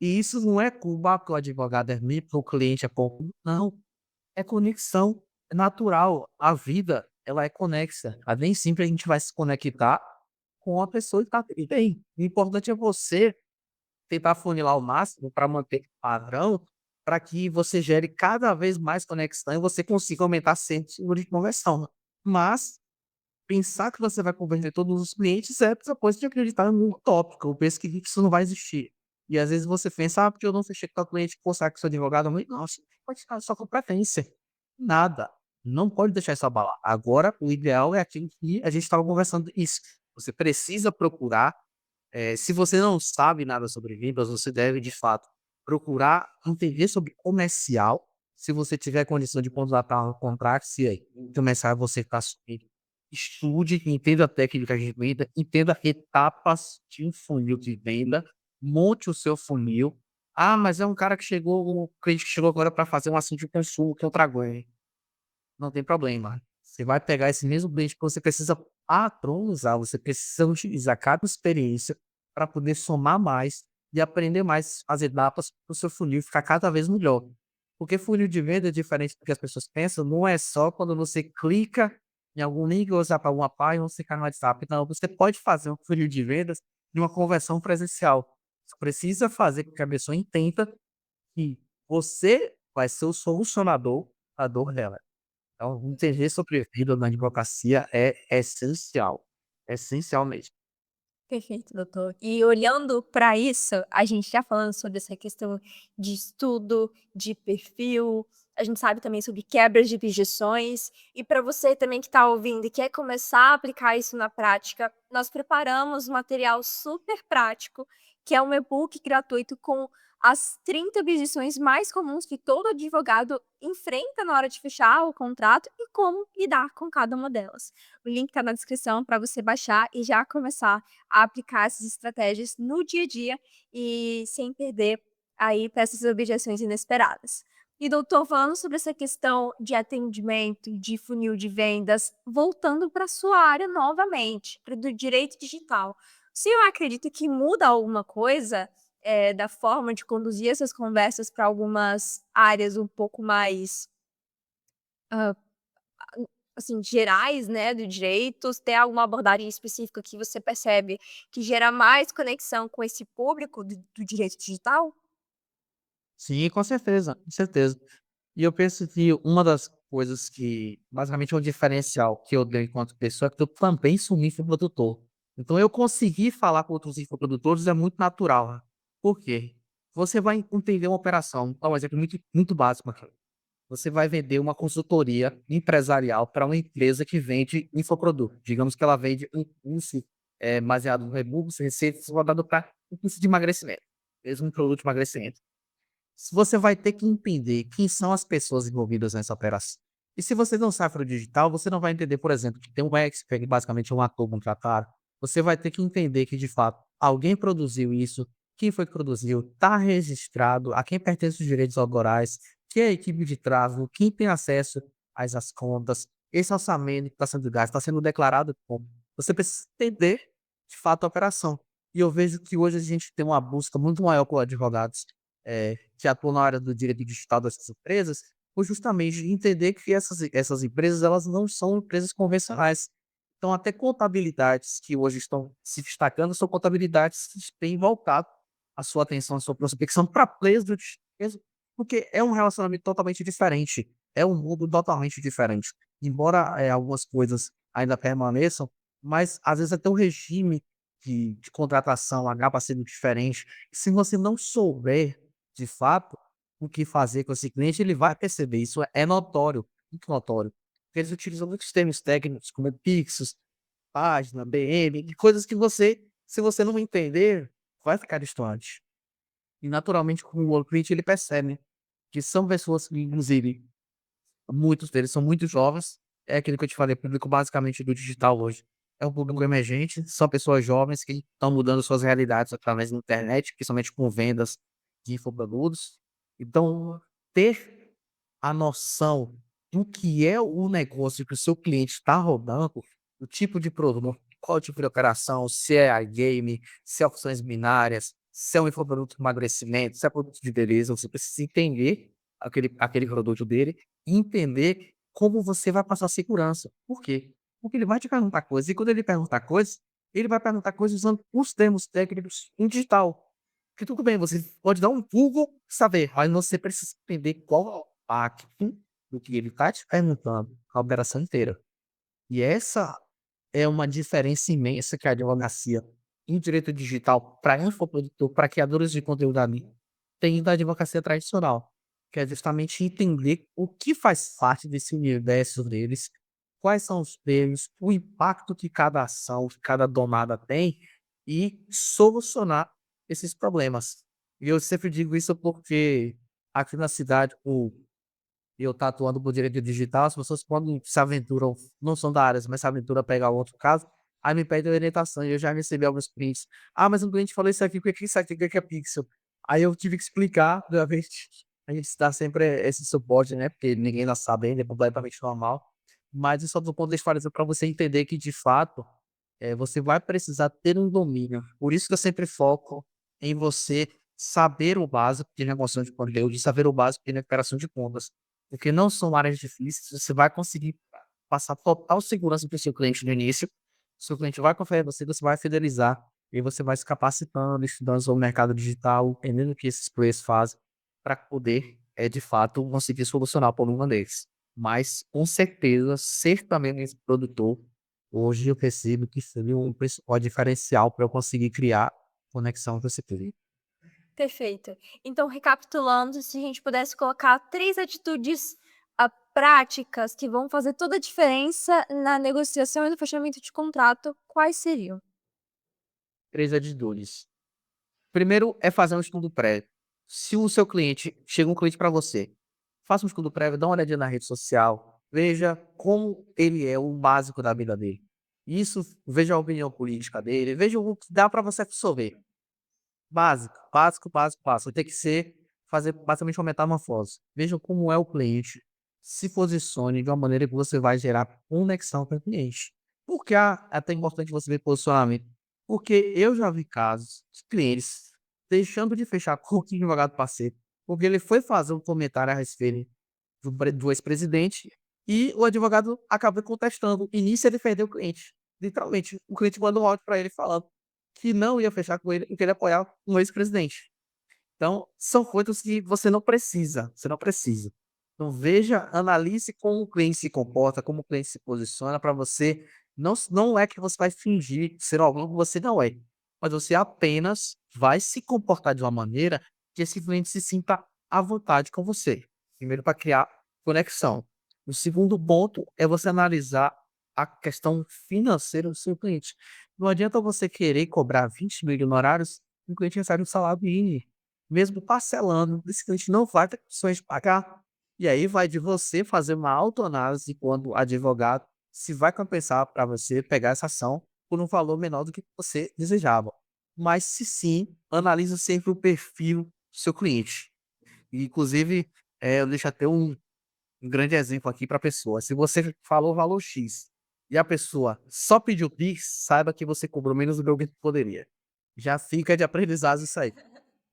E isso não é culpa que o advogado é ruim, porque o cliente é pouco. Não, é conexão, é natural. A vida, ela é conexa. Nem sempre a gente vai se conectar com a pessoa que está bem. O importante é você tentar funilar ao máximo para manter padrão, para que você gere cada vez mais conexão e você consiga aumentar sempre o número de conversão. Mas pensar que você vai converter todos os clientes é essa coisa de acreditar no utópico. Eu penso que isso não vai existir. E às vezes você pensa, porque eu não fechei com o cliente, pô, será que sou advogado? Eu falei, nossa, pode ficar só com preferência. Nada. Não pode deixar isso abalar. Agora, o ideal é aquilo que a gente estava conversando isso. Você precisa procurar, se você não sabe nada sobre vendas, você deve, de fato, procurar entender sobre comercial. Se você tiver condição de contratar um contrato, se aí, começar você está subindo, estude, entenda a técnica de venda, entenda etapas de um funil de venda, monte o seu funil. Mas é um cara que chegou, um cliente que chegou agora para fazer um assunto de consumo que eu trago. Não tem problema. Você vai pegar esse mesmo cliente que você precisa patronizar, você precisa utilizar cada experiência para poder somar mais e aprender mais as etapas para o seu funil ficar cada vez melhor. Porque funil de venda é diferente do que as pessoas pensam, não é só quando você clica em algum link ou você para alguma página ou você cai no WhatsApp. Não, você pode fazer um funil de vendas de uma conversão presencial. Você precisa fazer com que a pessoa entenda que você vai ser o solucionador da dor dela. Então, entender sobre vida na advocacia é essencial, essencial mesmo. Perfeito, doutor. E olhando para isso, a gente já falando sobre essa questão de estudo, de perfil, a gente sabe também sobre quebras de objeções. E para você também que está ouvindo e quer começar a aplicar isso na prática, nós preparamos um material super prático, que é um e-book gratuito com as 30 objeções mais comuns que todo advogado enfrenta na hora de fechar o contrato e como lidar com cada uma delas. O link está na descrição para você baixar e já começar a aplicar essas estratégias no dia a dia e sem perder aí para essas objeções inesperadas. E doutor, falando sobre essa questão de atendimento, de funil de vendas, voltando para a sua área novamente, para do direito digital. O senhor acredita que muda alguma coisa, da forma de conduzir essas conversas para algumas áreas um pouco mais, hã, assim, gerais, né, do direito? Tem alguma abordagem específica que você percebe que gera mais conexão com esse público do direito digital? Sim, com certeza, com certeza. E eu penso que uma das coisas que, basicamente, é um diferencial que eu tenho enquanto pessoa, é que eu também sou um infoprodutor. Então, eu conseguir falar com outros infoprodutores é muito natural. Né? Por quê? Você vai entender uma operação. Vou dar um exemplo muito básico aqui. Você vai vender uma consultoria empresarial para uma empresa que vende infoproduto. Digamos que ela vende um curso baseado no e-books, receitas, voltado para um curso de emagrecimento, mesmo um produto de emagrecimento. Você vai ter que entender quem são as pessoas envolvidas nessa operação. E se você não sabe para o digital, você não vai entender, por exemplo, que tem um expert, que basicamente é um ator contratado. Você vai ter que entender que, de fato, alguém produziu isso, quem foi que produziu, está registrado, a quem pertence os direitos autorais, quem é a equipe de tráfego, quem tem acesso às contas, esse orçamento que está sendo gasto, está sendo declarado como. Você precisa entender, de fato, a operação. E eu vejo que hoje a gente tem uma busca muito maior por advogados que atuam na área do direito digital dessas empresas, por justamente entender que essas empresas elas não são empresas convencionais. Então, até contabilidades que hoje estão se destacando são contabilidades que têm voltado a sua atenção, a sua prospecção para players do direito, porque é um relacionamento totalmente diferente, é um mundo totalmente diferente. Embora algumas coisas ainda permaneçam, mas às vezes até o regime de contratação acaba sendo diferente. Se você não souber de fato, o que fazer com esse cliente, ele vai perceber, isso é notório, muito notório. Porque eles utilizam muitos termos técnicos, como pixels, página, BM, e coisas que você, se você não entender, vai ficar distante. E naturalmente, com o cliente, ele percebe, né, que são pessoas que, inclusive, muitos deles são muito jovens, é aquilo que eu te falei, público basicamente do digital hoje. É um público emergente, são pessoas jovens que estão mudando suas realidades através da internet, principalmente com vendas de infoprodutos. Então, ter a noção do que é o negócio que o seu cliente está rodando, o tipo de produto, qual tipo de operação, se é iGame, se é opções binárias, se é um infoproduto de emagrecimento, se é produto de beleza, você precisa entender aquele produto dele e entender como você vai passar segurança. Por quê? Porque ele vai te perguntar coisas, e quando ele perguntar coisas, ele vai perguntar coisas usando os termos técnicos em digital. Que tudo bem, você pode dar um Google, saber, mas você precisa entender qual é o impacto do que ele está te perguntando, a operação inteira. E essa é uma diferença imensa que a advocacia em direito digital para infoprodutor, para criadores de conteúdo ali, tem da advocacia tradicional, que é justamente entender o que faz parte desse universo deles, quais são os termos, o impacto que cada ação, que cada domada tem e solucionar esses problemas. E eu sempre digo isso porque aqui na cidade, eu estou atuando por direito digital, as pessoas quando se aventuram, não são da área, mas se aventuram a pegar outro caso, aí me pedem orientação e eu já recebi alguns prints. "Ah, mas um cliente falou isso aqui, o que é isso aqui, o que é pixel?" Aí eu tive que explicar, obviamente, a gente dá sempre esse suporte, né, porque ninguém nasce sabendo, é completamente normal. mas isso só do ponto de vista para você entender que, de fato, você vai precisar ter um domínio. Por isso que eu sempre foco em você saber o básico de negociação de conteúdo e saber o básico de recuperação de contas, porque não são áreas difíceis, você vai conseguir passar total segurança para o seu cliente no início, seu cliente vai confiar em você, você vai fidelizar, e você vai se capacitando, estudando sobre o mercado digital, entendendo o que esses players fazem, para poder, de fato, conseguir solucionar o problema deles. Mas, com certeza, ser também esse produtor, hoje eu percebo que seria um principal diferencial para eu conseguir criar conexão com esse cliente. Perfeito. Então, recapitulando, se a gente pudesse colocar 3 atitudes, práticas que vão fazer toda a diferença na negociação e no fechamento de contrato, quais seriam? 3 atitudes. Primeiro é fazer um estudo prévio. Se o seu cliente chega um cliente para você, faça um estudo prévio, dá uma olhadinha na rede social, veja como ele é, o básico da vida dele. Isso, veja a opinião política dele, veja o que dá para você absorver. Básico, básico, básico, básico. Tem que ser fazer basicamente uma metamorfose. Veja como é o cliente. Se posicione de uma maneira que você vai gerar conexão com o cliente. Por que é até importante você ver posicionamento? Porque eu já vi casos de clientes deixando de fechar com o advogado parceiro, porque ele foi fazer um comentário a respeito do ex-presidente e o advogado acabou contestando. E nisso ele perdeu o cliente. Literalmente, o cliente mandou um áudio para ele falando que não ia fechar com ele e que ele ia apoiar um ex-presidente. Então, são coisas que você não precisa. Então veja, analise como o cliente se comporta, como o cliente se posiciona para você não é que você vai fingir ser alguém que você não é, mas você apenas vai se comportar de uma maneira que esse cliente se sinta à vontade com você. Primeiro para criar conexão. O segundo ponto é você analisar a questão financeira do seu cliente. Não adianta você querer cobrar 20.000 de honorários e o cliente recebe um salário mínimo. Mesmo parcelando, esse cliente não vai ter condições de pagar. E aí vai de você fazer uma autoanálise quando advogado, se vai compensar para você pegar essa ação por um valor menor do que você desejava. Mas se sim, analisa sempre o perfil do seu cliente. E, inclusive, eu deixo até um grande exemplo aqui para a pessoa. Se você falou valor X e a pessoa só pediu Pix, saiba que você cobrou menos do que poderia. Já fica de aprendizado isso aí.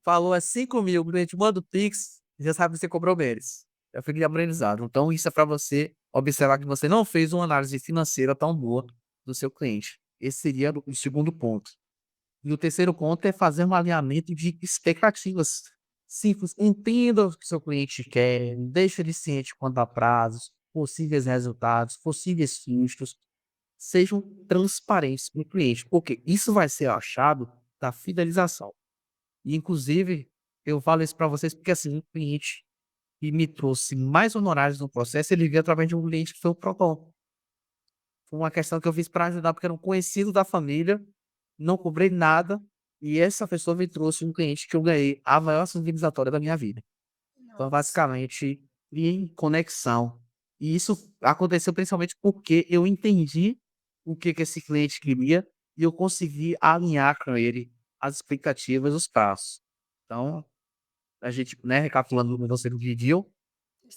Falou é 5.000, o cliente manda o Pix, já sabe que você cobrou menos. Já fica de aprendizado. Então, isso é para você observar que você não fez uma análise financeira tão boa do seu cliente. Esse seria o segundo ponto. E o terceiro ponto é fazer um alinhamento de expectativas. Simples, entenda o que seu cliente quer, deixe ele ciente quanto a prazos, possíveis resultados, possíveis custos, sejam transparentes com o cliente, porque isso vai ser a chave da fidelização. E inclusive, eu falo isso para vocês porque assim, um cliente que me trouxe mais honorários no processo, ele veio através de um cliente que foi o Procon. Foi uma questão que eu fiz para ajudar, porque era um conhecido da família, não cobrei nada, e essa pessoa me trouxe um cliente que eu ganhei a maior civilizatória da minha vida. Então, Nossa. basicamente, em conexão. E isso aconteceu principalmente porque eu entendi o que que esse cliente queria e eu consegui alinhar com ele as expectativas, os passos. Então, a gente, né, recapitulando o que você pediu,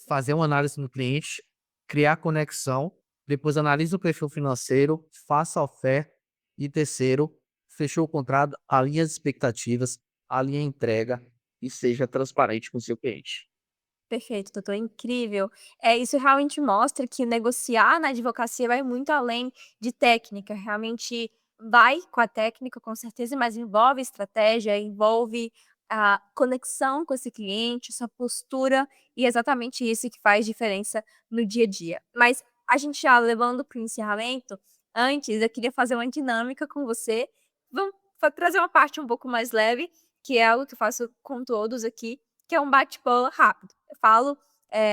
fazer uma análise no cliente, criar conexão, depois analise o perfil financeiro, faça a oferta e terceiro, fechou o contrato, alinhe as expectativas, alinhe a entrega e seja transparente com o seu cliente. Perfeito, doutor, incrível. Isso realmente mostra que negociar na advocacia vai muito além de técnica, realmente vai com a técnica, com certeza, mas envolve estratégia, envolve a conexão com esse cliente, sua postura, e é exatamente isso que faz diferença no dia a dia. Mas a gente já levando para o encerramento, antes eu queria fazer uma dinâmica com você. Vamos trazer uma parte um pouco mais leve, que é algo que eu faço com todos aqui, que é um bate-bola rápido. Eu falo,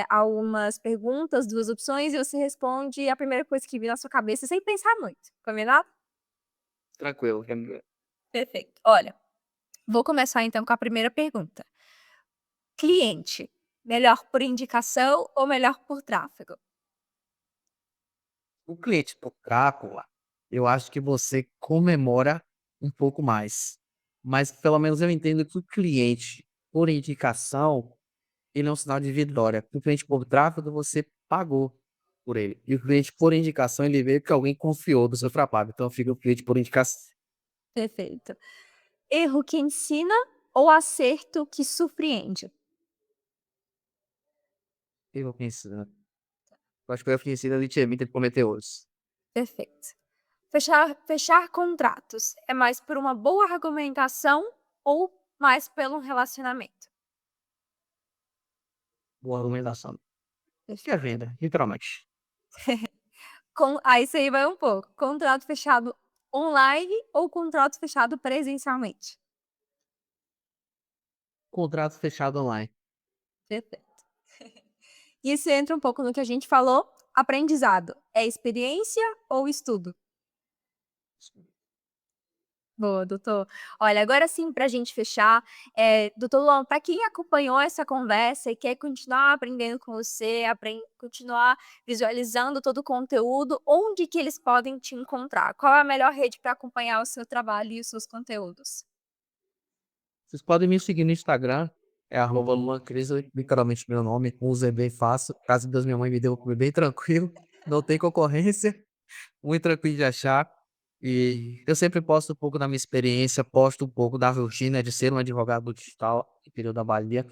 algumas perguntas, 2 opções, e você responde a primeira coisa que vir na sua cabeça sem pensar muito, combinado? Tranquilo. Perfeito. Olha, vou começar então com a primeira pergunta. Cliente, melhor por indicação ou melhor por tráfego? O cliente por cápula, eu acho que você comemora um pouco mais. Mas pelo menos eu entendo que o cliente por indicação, ele é um sinal de vitória. O cliente por tráfego, você pagou. por ele. E o cliente por indicação, ele vê que alguém confiou do seu trabalho, então fica o cliente por indicação. Perfeito. Erro que ensina ou acerto que surpreende? Eu penso, né, eu acho que foi oferecido a gente evita de cometer outros. Perfeito. Fechar contratos é mais por uma boa argumentação ou mais pelo relacionamento? Boa argumentação. Que é Perfeito. venda, literalmente. Isso aí vai um pouco. Contrato fechado online ou contrato fechado presencialmente? Contrato fechado online. Perfeito. E isso entra um pouco no que a gente falou. Aprendizado é experiência ou estudo? Boa, doutor. Olha, agora sim, para a gente fechar, doutor Luan, para quem acompanhou essa conversa e quer continuar aprendendo com você, continuar visualizando todo o conteúdo, onde que eles podem te encontrar? Qual é a melhor rede para acompanhar o seu trabalho e os seus conteúdos? Vocês podem me seguir no Instagram, é @luancris, literalmente meu nome, com o Z bem fácil. Graças a Deus minha mãe me deu bem tranquilo, não tem concorrência, muito tranquilo de achar. E eu sempre posto um pouco da minha experiência, posto um pouco da rotina de ser um advogado digital no interior da Bahia,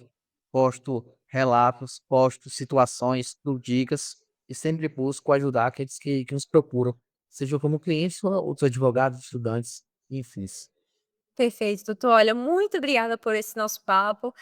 posto relatos, posto situações, dou dicas e sempre busco ajudar aqueles que nos procuram, seja como clientes ou outros advogados, estudantes, enfim. Perfeito, doutor. Olha, muito obrigada por esse nosso papo,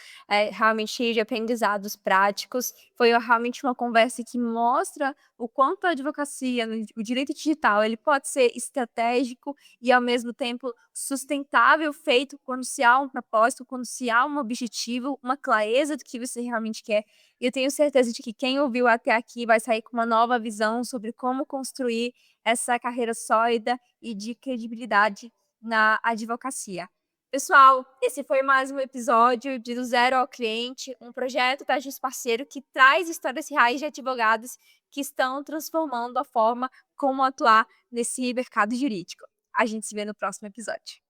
realmente de aprendizados práticos. Foi realmente uma conversa que mostra o quanto a advocacia, o direito digital, ele pode ser estratégico e, ao mesmo tempo, sustentável, feito quando se há um propósito, quando se há um objetivo, uma clareza do que você realmente quer. E eu tenho certeza de que quem ouviu até aqui vai sair com uma nova visão sobre como construir essa carreira sólida e de credibilidade na advocacia. Pessoal, esse foi mais um episódio de Do Zero ao Cliente, um projeto da Jus Parceiro que traz histórias reais de advogados que estão transformando a forma como atuar nesse mercado jurídico. A gente se vê no próximo episódio.